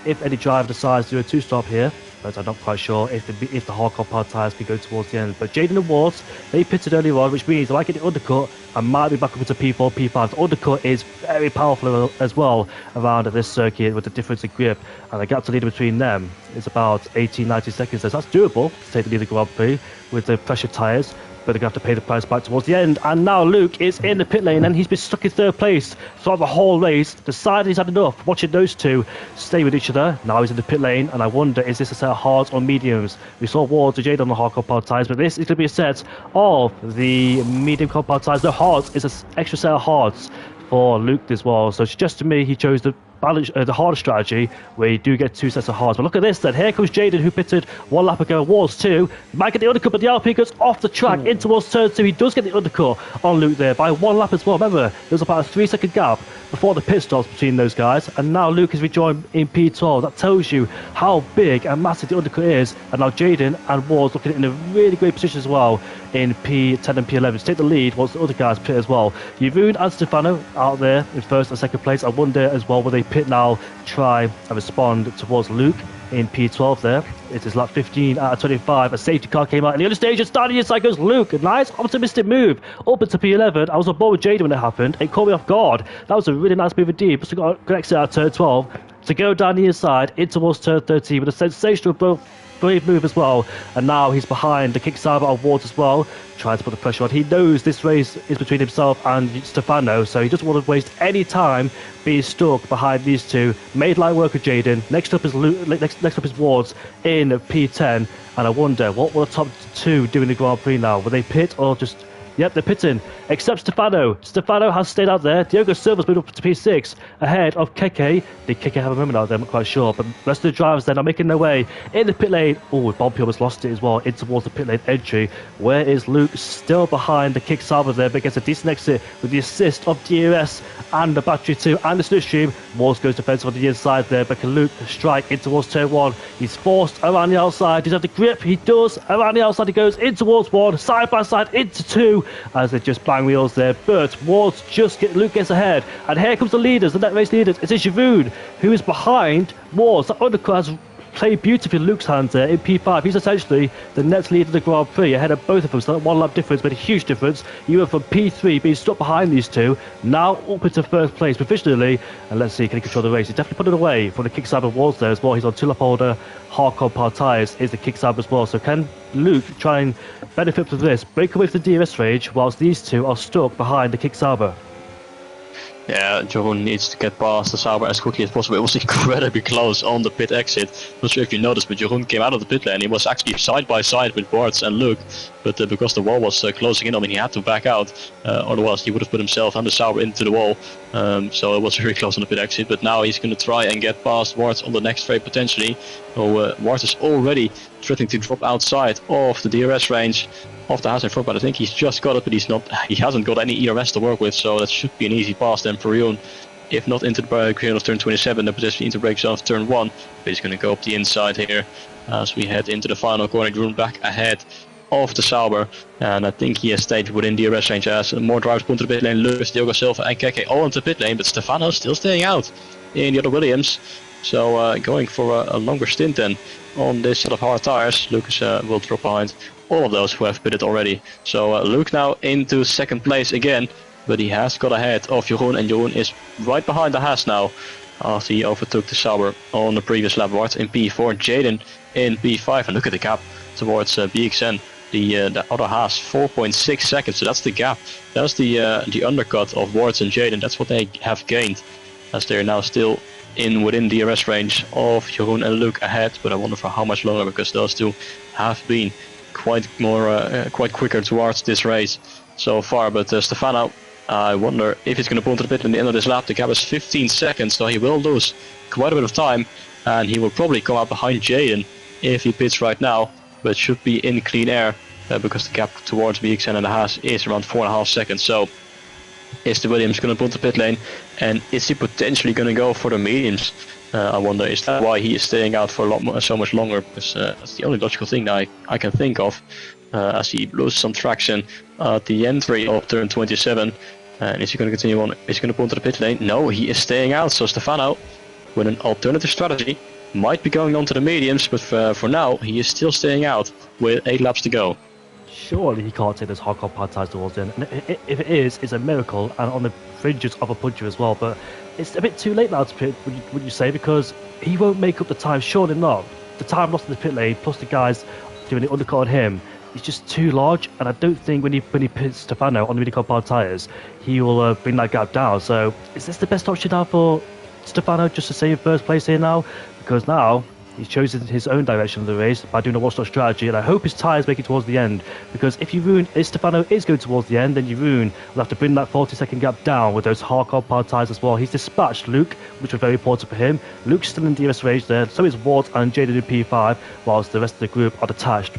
if any driver decides to do a 2-stop here. But I'm not quite sure if the hardcore pod tyres can go towards the end. But Jaden and Wards, they pitted earlier on, which means if I get the undercut, I might be back up into P4, P5. The undercut is very powerful as well around this circuit with the difference in grip. And the gap to leader between them is about 18-19 seconds. So that's doable to take the lead of the Grand Prix with the pressure tyres. But they're going to have to pay the price back towards the end. And now Luke is in the pit lane, and he's been stuck in 3rd place throughout the whole race. Decided he's had enough watching those two stay with each other. Now he's in the pit lane, and I wonder, is this a set of hards or mediums? We saw Wards and Jade on the hard compound tyres, but this is going to be a set of the medium compound tyres. The hards is an extra set of hards for Luke as well. So just to me, he chose the the harder strategy where you do get 2 sets of hards. But look at this then. Here comes Jaden, who pitted 1 lap ago. Wars 2. Might get the undercut, but the Alpine goes off the track in towards turn 2. He does get the undercut on Luke there by 1 lap as well. Remember, there's about a 3-second gap before the pit stops between those guys. And now Luke is rejoined in P12. That tells you how big and massive the undercut is. And now Jaden and Wars looking in a really great position as well in P10 and P11 to take the lead once the other guys pit as well. Jeroen and Stefano out there in first and second place. I wonder as well, will they pit now, try and respond towards Luke in P12 there. It is lap 15 out of 25. A safety car came out in the other stage and starting inside goes Luke. A nice optimistic move up into P11. I was on board with Jaden when it happened. It caught me off guard. That was a really nice move indeed. Plus we got a good exit out of turn 12 to go down the inside in towards turn 13 with a sensational brave move as well. And now he's behind the Kickstarter of Ward as well, trying to put the pressure on. He knows this race is between himself and Stefano, so he doesn't want to waste any time being stuck behind these two. Made light work with Jaden. Next up is next up is Wards in P10, and I wonder what will the top 2 do in the Grand Prix now? Will they pit or just... Yep, they're pitting, except Stefano. Stefano has stayed out there. Diogo Silva's moved up to P6, ahead of Keke. Did Keke have a moment out there? I'm not quite sure. But the rest of the drivers then are making their way in the pit lane. Oh, Bob almost lost it as well, in towards the pit lane entry. Where is Luke? Still behind the kick Sauber there, but gets a decent exit with the assist of DRS and the battery 2 and the slipstream. Morse goes defensive on the inside there, but can Luke strike in towards turn 1? He's forced around the outside. Does he have the grip? He does. Around the outside he goes, in towards 1, side by side into 2. As they just bang wheels there, but Ward's Luke gets ahead, and here comes the leaders, the net race leaders. It's Jeroen who is behind Ward's. That undercut has played beautifully in Luke's hands there in P5. He's essentially the next leader of the Grand Prix, ahead of both of them. So that 1 lap difference made a huge difference. You went from P3 being stuck behind these two, now up into first place provisionally. And let's see, can he control the race? He's definitely put it away from the kickstart of Ward's there as well. He's on 2 lap holder, hard compound tyres is the kickstart as well. So can Luke try and benefit from this, break away from the DRS range, whilst these two are stuck behind the kick Sauber? Yeah, Jeroen needs to get past the Sauber as quickly as possible. It was incredibly close on the pit exit. Not sure if you noticed, but Jeroen came out of the pit lane. He was actually side by side with Bart and Luke, but because the wall was closing in on him, he had to back out. Otherwise, he would have put himself and the Sauber into the wall. So it was very close on the pit exit. But now he's going to try and get past Ward on the next straight potentially. So Ward is already threatening to drop outside of the DRS range of the house in front, but I think he's just got it, but he hasn't got any ERS to work with, so that should be an easy pass then for Jeroen. If not into the break of turn 27, then potentially into break zone of turn 1, but he's going to go up the inside here as we head into the final corner. Jeroen back ahead of the Sauber, and I think he has stayed within the DRS range as more drivers pull into the pit lane. Lewis, Diogo Silva and Keke all into the pit lane, but Stefano still staying out in the other Williams. So going for a longer stint then on this set of hard tires. Lucas will drop behind all of those who have pitted already. So Luke now into second place again, but he has got ahead of Jeroen, and Jeroen is right behind the Haas now after he overtook the Sauber on the previous lap. Ward in P4, Jaden in P5, and look at the gap towards BXN. The other Haas 4.6 seconds, so that's the gap. That's the undercut of Ward and Jaden. That's what they have gained, as they're now still within the DRS range of Jeroen and Luke ahead. But I wonder for how much longer, because those two have been quite quicker towards this race so far. But Stefano, I wonder if he's going to pull into the pit in the end of this lap. The gap is 15 seconds, so he will lose quite a bit of time, and he will probably come out behind Jaden if he pits right now, but should be in clean air because the gap towards BXN and the Haas is around 4.5 seconds. So is the Williams going to pull the pit lane, and is he potentially going to go for the mediums? I wonder, is that why he is staying out for so much longer? Because that's the only logical thing that I can think of, as he loses some traction at the entry of turn 27. And is he going to continue on? Is he going to pull into the pit lane? No, he is staying out. So Stefano, with an alternative strategy, might be going on to the mediums, but for now, he is still staying out with 8 laps to go. Surely he can't take those hardcore pad ties towards him. And if it is, it's a miracle, and on the fringes of a puncher as well. But it's a bit too late now to pit, would you say? Because he won't make up the time, surely not. The time lost in the pit lane, plus the guys doing the undercut on him, is just too large. And I don't think when he pits Stefano on the mini compound tyres, he will bring that gap down. So is this the best option now for Stefano, just to save first place here now? Because now He's chosen his own direction of the race by doing a watchdog strategy, and I hope his tyres make it towards the end, because if Stefano is going towards the end, then Jeroen will have to bring that 40-second gap down with those hardcore power tyres as well. He's dispatched Luke, which was very important for him. Luke's still in DRS range there, so is Ward and Jaden in P5, whilst the rest of the group are detached.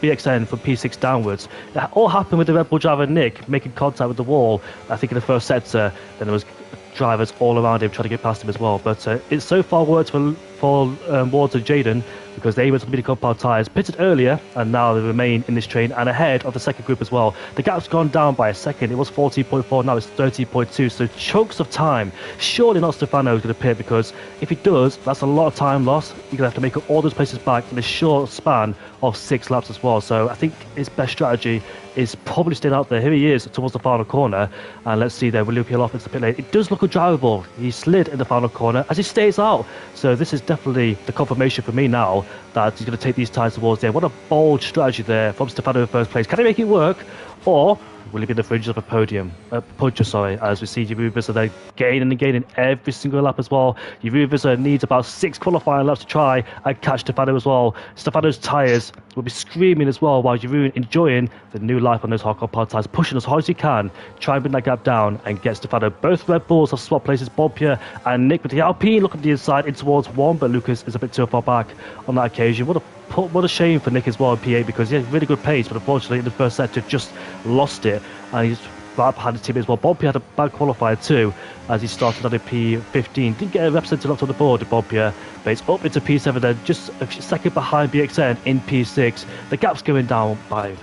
BXN from P6 downwards. It all happened with the Red Bull driver Nick making contact with the wall, I think in the first sector. Then there was drivers all around him trying to get past him as well. But it's so far worked for Ward and Jaden, because they were to compound tyres, pitted earlier, and now they remain in this train and ahead of the second group as well. The gap's gone down by a second. It was 14.4, now it's 13.2, so chunks of time. Surely not Stefano going to pit, because if he does, that's a lot of time lost. You're going to have to make up all those places back in a short span of 6 laps as well. So I think his best strategy is probably staying out there. Here he is towards the final corner, and let's see there, will he peel off into the pit lane? It does look undrivable. He slid in the final corner as he stays out. So this is definitely the confirmation for me now that he's going to take these tyres towards the end. What a bold strategy there from Stefano in first place. Can he make it work, or will he be in the fringes of a puncture, as we see Jeroen Visser there gaining and gaining every single lap as well. Jeroen Visser needs about 6 qualifying laps to try and catch Stefano as well. Stefano's tyres will be screaming as well, while Jeroen enjoying the new life on those hardcore power tyres, pushing as hard as he can, try and bring that gap down and get Stefano. Both Red Bulls have swapped places, Bobpierre and Nick with the Alpine looking at the inside in towards 1, but Lucas is a bit too far back on that occasion. What a shame for Nick as well in P8, because he had really good pace, but unfortunately in the first sector just lost it, and he's right behind his team as well. Bobpierre had a bad qualifier too, as he started on a P15. Didn't get a representative up on the board with Bobpierre, but it's up into P7 then, just a second behind BXN in P6. The gap's going down by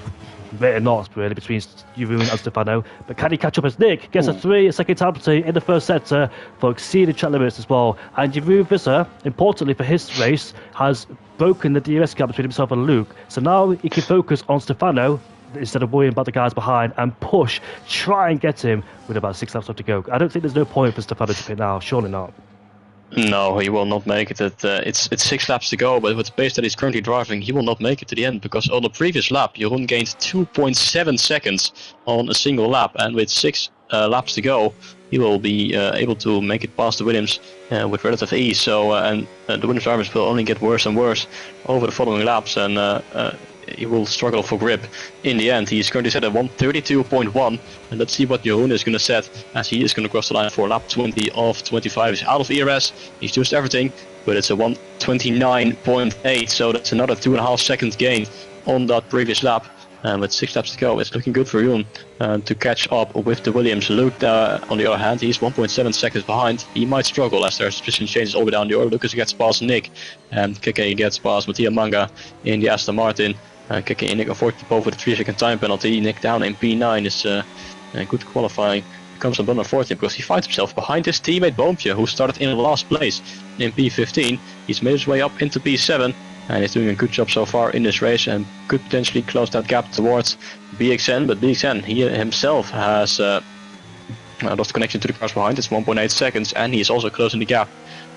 rate of knots really between Jeroen and Stefano, but can he catch up as Nick gets a second time penalty in the first sector for exceeding track limits as well? And Jeroen Visser, importantly for his race, has broken the DRS gap between himself and Luke, so now he can focus on Stefano instead of worrying about the guys behind and try and get him with about 6 laps left to go. I don't think there's no point for Stefano to pit now, surely not. No, he will not make it. It's 6 laps to go, but with the pace that he's currently driving, he will not make it to the end, because on the previous lap, Jeroen gained 2.7 seconds on a single lap, and with 6 laps to go, he will be able to make it past the Williams with relative ease. So, and the Williams drivers will only get worse and worse over the following laps, and he will struggle for grip in the end. He's currently set at 132.1, and let's see what Jeroen is going to set, as he is going to cross the line for lap 20 of 25. He's out of ERS, he's used everything, but it's a 129.8, so that's another 2.5 seconds gain on that previous lap. And with 6 laps to go, it's looking good for Jeroen to catch up with the Williams. Luke, on the other hand, he's 1.7 seconds behind. He might struggle as there's position changes all the way down the order. Lucas gets past Nick, and KK gets past Mattia Manga in the Aston Martin. KK and Nick unfortunately both with a 3-second time penalty. Nick down in P9 is good qualifying. Becomes unfortunate because he finds himself behind his teammate Boompje, who started in last place in P15. He's made his way up into P7. And he's doing a good job so far in this race, and could potentially close that gap towards BXN. But BXN, he himself has lost connection to the cars behind. It's 1.8 seconds, and he is also closing the gap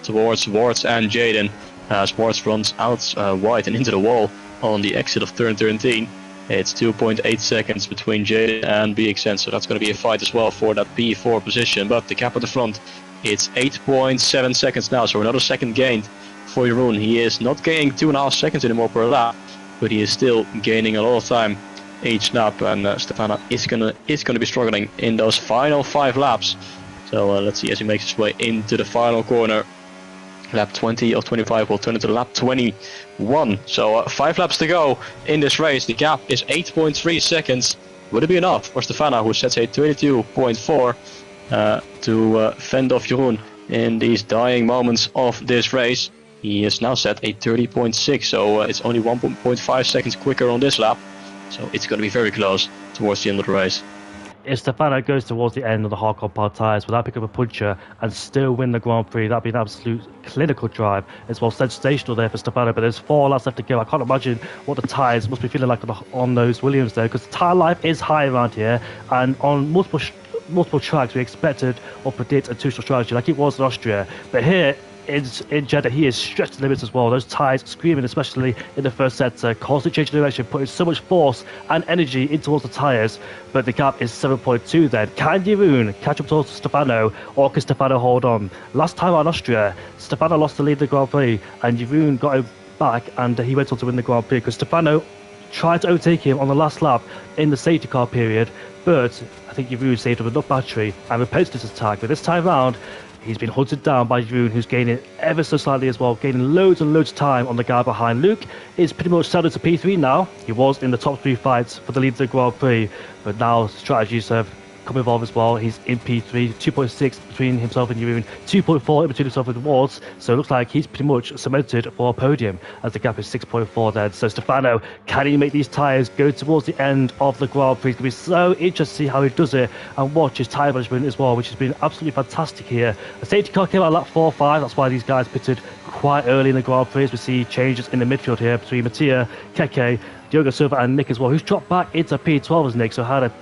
towards Wards and Jaden, as Wards runs out wide and into the wall on the exit of turn 13. It's 2.8 seconds between Jaden and BXN, so that's going to be a fight as well for that P4 position. But the gap at the front, it's 8.7 seconds now, so another second gained for Jeroen. He is not gaining 2.5 seconds anymore per lap, but he is still gaining a lot of time each lap, and Stefano is gonna be struggling in those final 5 laps. So let's see as he makes his way into the final corner. Lap 20 of 25 will turn into lap 21. So 5 laps to go in this race. The gap is 8.3 seconds. Would it be enough for Stefano, who sets a 32.4 to fend off Jeroen in these dying moments of this race? He is now set a 30.6, so it's only 1.5 seconds quicker on this lap. So it's going to be very close towards the end of the race. If Stefano goes towards the end of the hardcore power tyres without picking up a puncture and still win the Grand Prix, that'd be an absolute clinical drive. It's well sensational there for Stefano, but there's 4 laps left to go. I can't imagine what the tyres must be feeling like on those Williams there, because the tyre life is high around here, and on multiple tracks we expected or predict a two-stroke strategy like it was in Austria, but here in Jeddah, he is stretched to limits as well. Those tyres screaming, especially in the first sector, constantly changing direction, putting so much force and energy in towards the tyres. But the gap is 7.2 then. Can Jeroen catch up towards Stefano, or can Stefano hold on? Last time on Austria, Stefano lost the lead of the Grand Prix, and Jeroen got him back, and he went on to win the Grand Prix because Stefano tried to overtake him on the last lap in the safety car period, but I think Jeroen saved up enough battery and repulsed his attack. But this time round, he's been hunted down by Jeroen, who's gaining ever so slightly as well, gaining loads and loads of time on the guy behind. Luke is pretty much settled to P3 now. He was in the top 3 fights for the lead of the Grand Prix, but now strategies have come involved as well. He's in P3, 2.6 between himself and Jeroen, 2.4 in between himself and Wards, so it looks like he's pretty much cemented for a podium as the gap is 6.4 then. So Stefano, can he make these tyres go towards the end of the Grand Prix? It's going to be so interesting to see how he does it, and watch his tyre management as well, which has been absolutely fantastic here. The safety car came out lap 4-5, that's why these guys pitted quite early in the Grand Prix. We see changes in the midfield here between Mattia, Keke, Diogo Silva and Nick as well, who's dropped back into P12 as Nick, so had a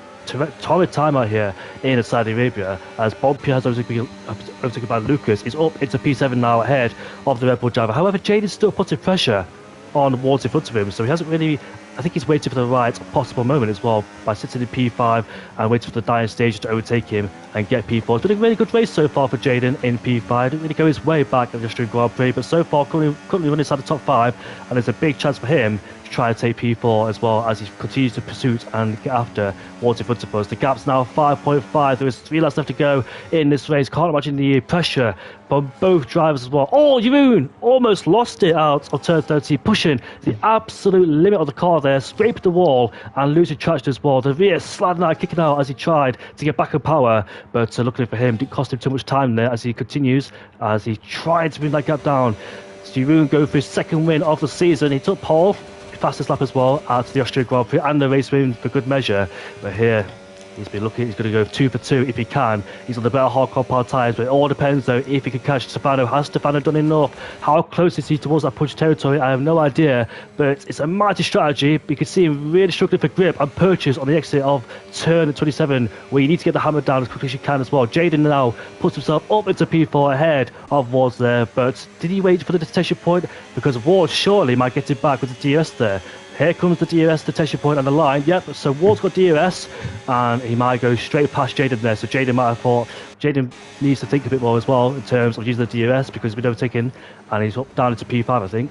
torrid time out here in Saudi Arabia as Bompia has overtaken by Lucas. He's up into P7 now ahead of the Red Bull driver. However, Jaden's still putting pressure on Wards in front of him, so he hasn't really, I think he's waiting for the right possible moment as well by sitting in P5 and waiting for the dying stage to overtake him and get P4. It's been a really good race so far for Jaden in P5. Didn't really go his way back at the Austrian Grand Prix, but so far currently running inside the top 5, and there's a big chance for him to try to take P4 as well as he continues to pursue and get after Wards in front of us. The gap's now 5.5. There is 3 laps left to go in this race. Can't imagine the pressure from both drivers as well. Oh, Jeroen almost lost it out of turn 30, pushing the absolute limit of the car there, scraping the wall and losing traction as well. The rear sliding out, kicking out as he tried to get back on power, but luckily for him, didn't cost him too much time there as he continues, as he tried to bring that gap down. Jeroen go for his second win of the season. He took pole, fastest lap as well out to the Austrian Grand Prix and the race win for good measure, but here he's been lucky. He's going to go 2 for 2 if he can. He's on the better hard compound tyres, but it all depends though if he can catch Stefano. Has Stefano done enough? How close is he towards that punch territory? I have no idea, but it's a mighty strategy. You can see him really struggling for grip and purchase on the exit of turn 27, where you need to get the hammer down as quickly as you can as well. Jaden now puts himself up into P4 ahead of Wards there, but did he wait for the detention point? Because Wards surely might get it back with the DRS there. Here comes the DRS detention point on the line. Yep, so Ward's got DRS, and he might go straight past Jaden there. So Jaden might have thought, Jaden needs to think a bit more as well in terms of using the DRS because he's been overtaken, and he's up down into P5, I think.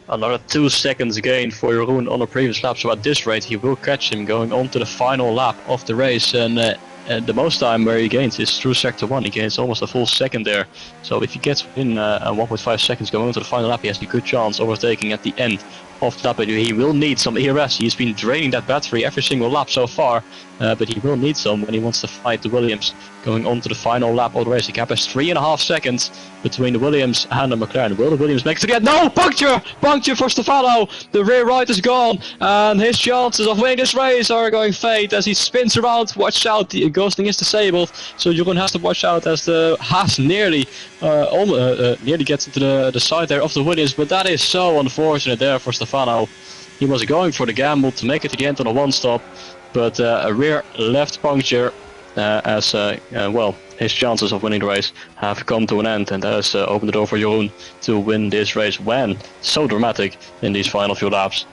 Another 2 seconds gain for Jeroen on the previous lap, so at this rate he will catch him going on to the final lap of the race, and the most time where he gains is through sector 1. He gains almost a full second there, so if he gets in 1.5 seconds going on to the final lap, he has a good chance of overtaking at the end of the lap. But he will need some ERS. He's been draining that battery every single lap so far, but he will need some when he wants to fight the Williams going on to the final lap of the race. The gap is 3.5 seconds between the Williams and the McLaren. Will the Williams make it to the end? No! Puncture! Puncture for Stefano! The rear right is gone, and his chances of winning this race are going fade as he spins around. Watch out, the ghosting is disabled, so Jeroen has to watch out as the Haas nearly gets into the side there of the Williams, but that is so unfortunate there for Stefano. He was going for the gamble to make it to the end on a one-stop, but a rear left puncture his chances of winning the race have come to an end, and that has opened the door for Jeroen to win this race when so dramatic in these final few laps.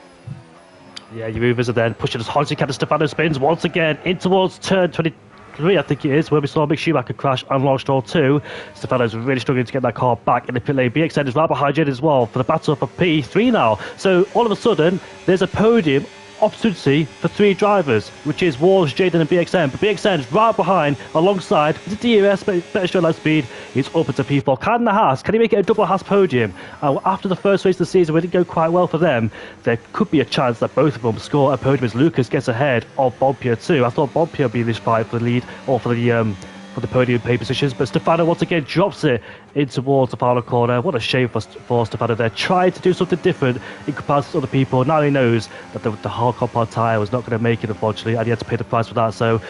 Yeah, Jeroen are then pushing as hard as he can. Stefano spins once again in towards turn 23, I think it is, where we saw Mick Schumacher crash and Lance Stroll too. Stefano's really struggling to get that car back in the pit lane. BXN is right behind Jed as well for the battle for P3 now. So all of a sudden, there's a podium opportunity for 3 drivers, which is Wards, Jaden and BXN, but BXN is right behind alongside with the DRS, better straight line speed. He's up into P4. Can the Haas, can he make it a double Haas podium? After the first race of the season, where it didn't go quite well for them, there could be a chance that both of them score a podium as Lucas gets ahead of Bompia too. I thought Bompia would be in this fight for the lead or for the podium pay positions, but Stefano once again drops it in towards the final corner. What a shame for Stefano there. Tried to do something different in comparison to other people. Now he knows that the hard compound tyre was not going to make it, unfortunately, and he had to pay the price for that. So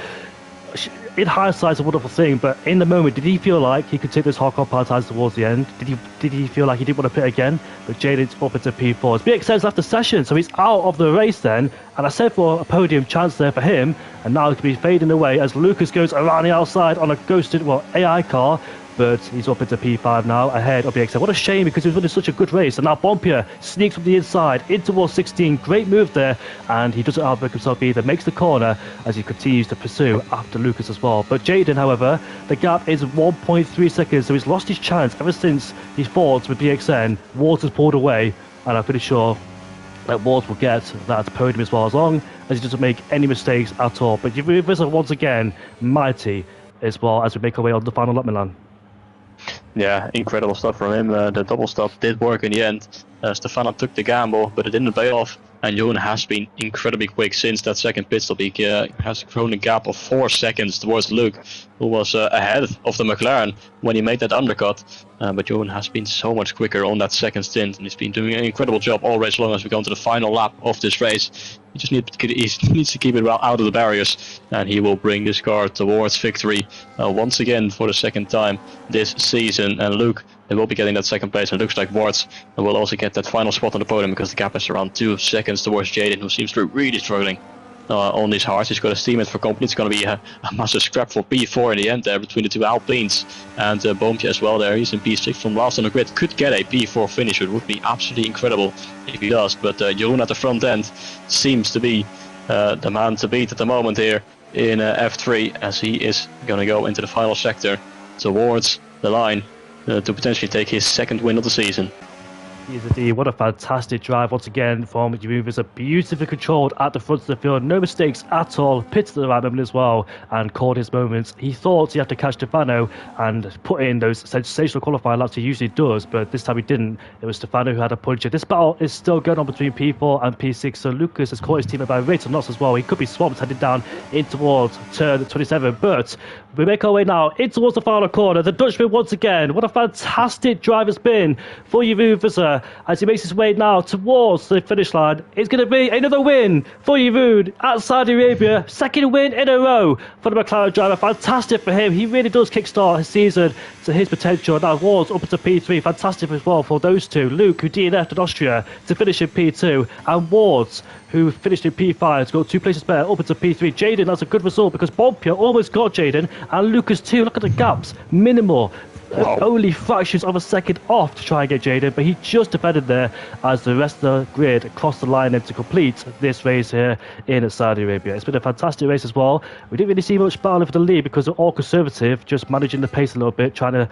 in hindsight, it's a wonderful thing, but in the moment, did he feel like he could take those hard compound tyres towards the end? Did he feel like he didn't want to pit again? But Jaden's up into P4. It's BXN's left the session, so he's out of the race then, and I said for a podium chance there for him, and now it could be fading away as Lucas goes around the outside on a ghosted, AI car. but he's up into P5 now, ahead of the XL. What a shame, because he was running such a good race. And now Bompier sneaks from the inside in towards 16. Great move there, and he doesn't outbreak himself either. Makes the corner as he continues to pursue after Lucas as well. But Jaden, however, the gap is 1.3 seconds, so he's lost his chance ever since he fought with DXN. Waters pulled away, and I'm pretty sure that Waters will get that podium as well, as long as he doesn't make any mistakes at all. But Vizor once again mighty as well as we make our way on the final lap, Milan. Yeah, incredible stuff from him. The double stop did work in the end. Stefano took the gamble, but it didn't pay off. And Jeroen has been incredibly quick since that second pit stop. He has grown a gap of 4 seconds towards Luke, who was ahead of the McLaren when he made that undercut. But Jeroen has been so much quicker on that second stint, and he's been doing an incredible job all race long as we go into the final lap of this race. He just needs to keep it well out of the barriers, and he will bring this car towards victory once again for the second time this season. And Luke, they will be getting that second place, and it looks like Ward will also get that final spot on the podium, because the gap is around 2 seconds towards Jaden, who seems to be really struggling on these hards. He's got a teammate for company. It's going to be a massive scrap for P4 in the end there between the two Alpines, and Boomtje as well there. He's in P6 from last on the grid. Could get a P4 finish. It would be absolutely incredible if he does, but Jeroen at the front end seems to be the man to beat at the moment here in F3, as he is going to go into the final sector towards the line to potentially take his second win of the season. Yes, indeed. What a fantastic drive once again from Jeroen Vizor. Beautifully controlled at the front of the field. No mistakes at all. Pitted at the right moment as well and called his moments. He thought he had to catch Stefano and put in those sensational qualifying laps he usually does, but this time he didn't. It was Stefano who had a puncture. This battle is still going on between P4 and P6, so Lucas has caught his teammate by rates and knots as well. He could be swamped heading down in towards turn 27, but we make our way now in towards the final corner. The Dutchman once again. What a fantastic drive it's been for Jeroen Vizor as he makes his way now towards the finish line. It's going to be another win for Jeroen at Saudi Arabia. Second win in a row for the McLaren driver. Fantastic for him. He really does kickstart his season to his potential. Now Wards up into P3. Fantastic as well for those two. Luke, who DNF'd in Austria, to finish in P2, and Wards, who finished in P5 to go 2 places better up into P3. Jaden, that's a good result because Bompier almost got Jaden, and Lucas too. Look at the gaps, minimal. Wow. Only fractions of a second off to try and get Jaden, but he just defended there as the rest of the grid crossed the line then to complete this race here in Saudi Arabia. It's been a fantastic race as well. We didn't really see much battling for the lead because they're all conservative, just managing the pace a little bit, trying to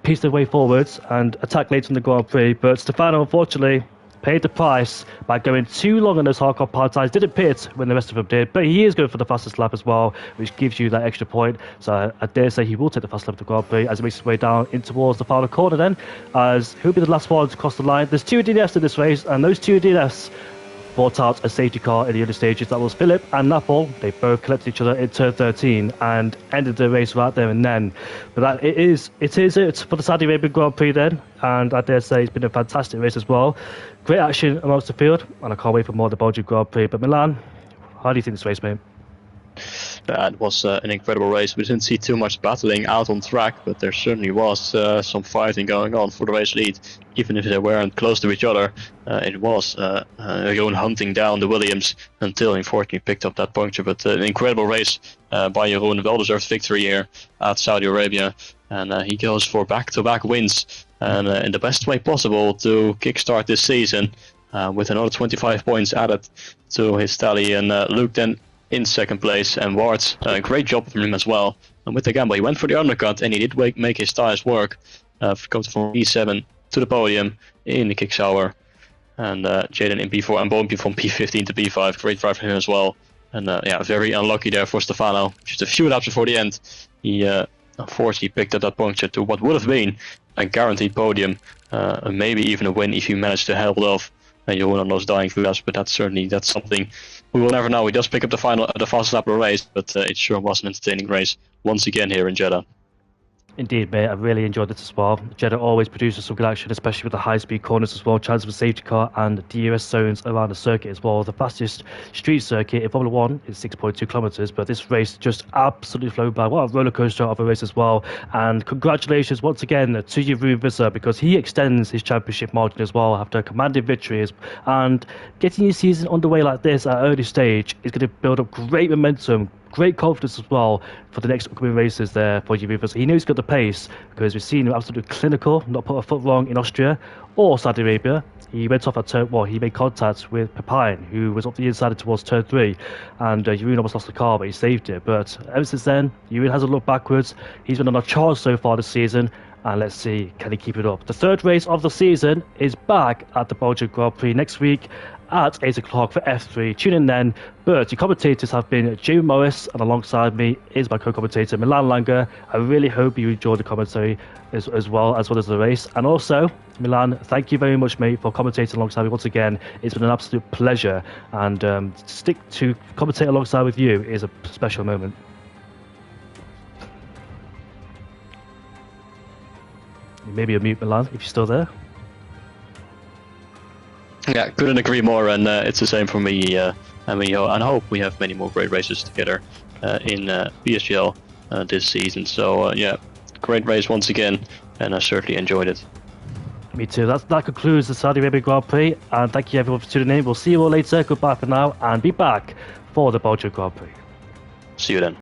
piece their way forwards and attack later in the Grand Prix. But Stefano, unfortunately, paid the price by going too long on those hardcore power tires. Didn't pit when the rest of them did, but he is going for the fastest lap as well, which gives you that extra point. So I dare say he will take the fast lap of the Grand Prix as he makes his way down in towards the final corner then, as he'll be the last one to cross the line. There's 2 DNFs in this race, and those 2 DNFs brought out a safety car in the early stages. That was Philip and Napol. They both collected each other in turn 13 and ended the race right there and then. But that it is it for the Saudi Arabian Grand Prix then, and I dare say it's been a fantastic race as well. Great action amongst the field, and I can't wait for more of the Belgian Grand Prix. But Milan, how do you think this race, mate? That was an incredible race. We didn't see too much battling out on track, but there certainly was some fighting going on for the race lead. Even if they weren't close to each other, it was Jeroen hunting down the Williams until he unfortunately picked up that puncture. But an incredible race by Jeroen, well-deserved victory here at Saudi Arabia. And he goes for back-to-back wins and in the best way possible to kickstart this season with another 25 points added to his tally. And Luke then in second place, and Ward, great job from him as well. And with the gamble, he went for the undercut, and he did make his tires work. Going from P7 to the podium in the kick shower. And Jaden in P4 and Bompier from P15 to P5. Great drive for him as well. And yeah, very unlucky there for Stefano. Just a few laps before the end, he unfortunately picked up that puncture to what would have been a guaranteed podium, maybe even a win if he managed to hold off Jeroen on those dying few laps. But that's something we will never know. He does pick up the fastest lap of the race, but it sure was an entertaining race once again here in Jeddah. Indeed, mate. I really enjoyed this as well. Jeddah always produces some good action, especially with the high-speed corners as well, chance of a safety car and DRS zones around the circuit as well. The fastest street circuit in Formula 1 is 6.2 kilometers, but this race just absolutely flew by. What a roller coaster of a race as well. And congratulations once again to Jeroen Vizor, because he extends his championship margin as well after commanding victories. And getting your season underway like this at an early stage is going to build up great momentum great confidence as well for the next upcoming races there for Juventus. He knows he's got the pace because we've seen him absolutely clinical, not put a foot wrong in Austria or Saudi Arabia. He went off at turn one. He made contact with Pepine, who was up the inside towards turn 3, and Jeroen almost lost the car, but he saved it. But ever since then, Jeroen hasn't looked backwards. He's been on a charge so far this season, and let's see, can he keep it up? The third race of the season is back at the Belgian Grand Prix next week at 8 o'clock for F3. Tune in then. But your commentators have been Jamie Morris, and alongside me is my co-commentator Milan Langer. I really hope you enjoyed the commentary as well as the race. And also, Milan, thank you very much, mate, for commentating alongside me once again. It's been an absolute pleasure, and stick to commentate alongside with you is a special moment. Maybe a mute, Milan, if you're still there. Yeah, couldn't agree more, and it's the same for me. And I hope we have many more great races together in PSGL this season. So yeah, great race once again, and I certainly enjoyed it. Me too. That concludes the Saudi Arabia Grand Prix, and thank you everyone for tuning in. We'll see you all later. Goodbye for now, and be back for the Belgian Grand Prix. See you then.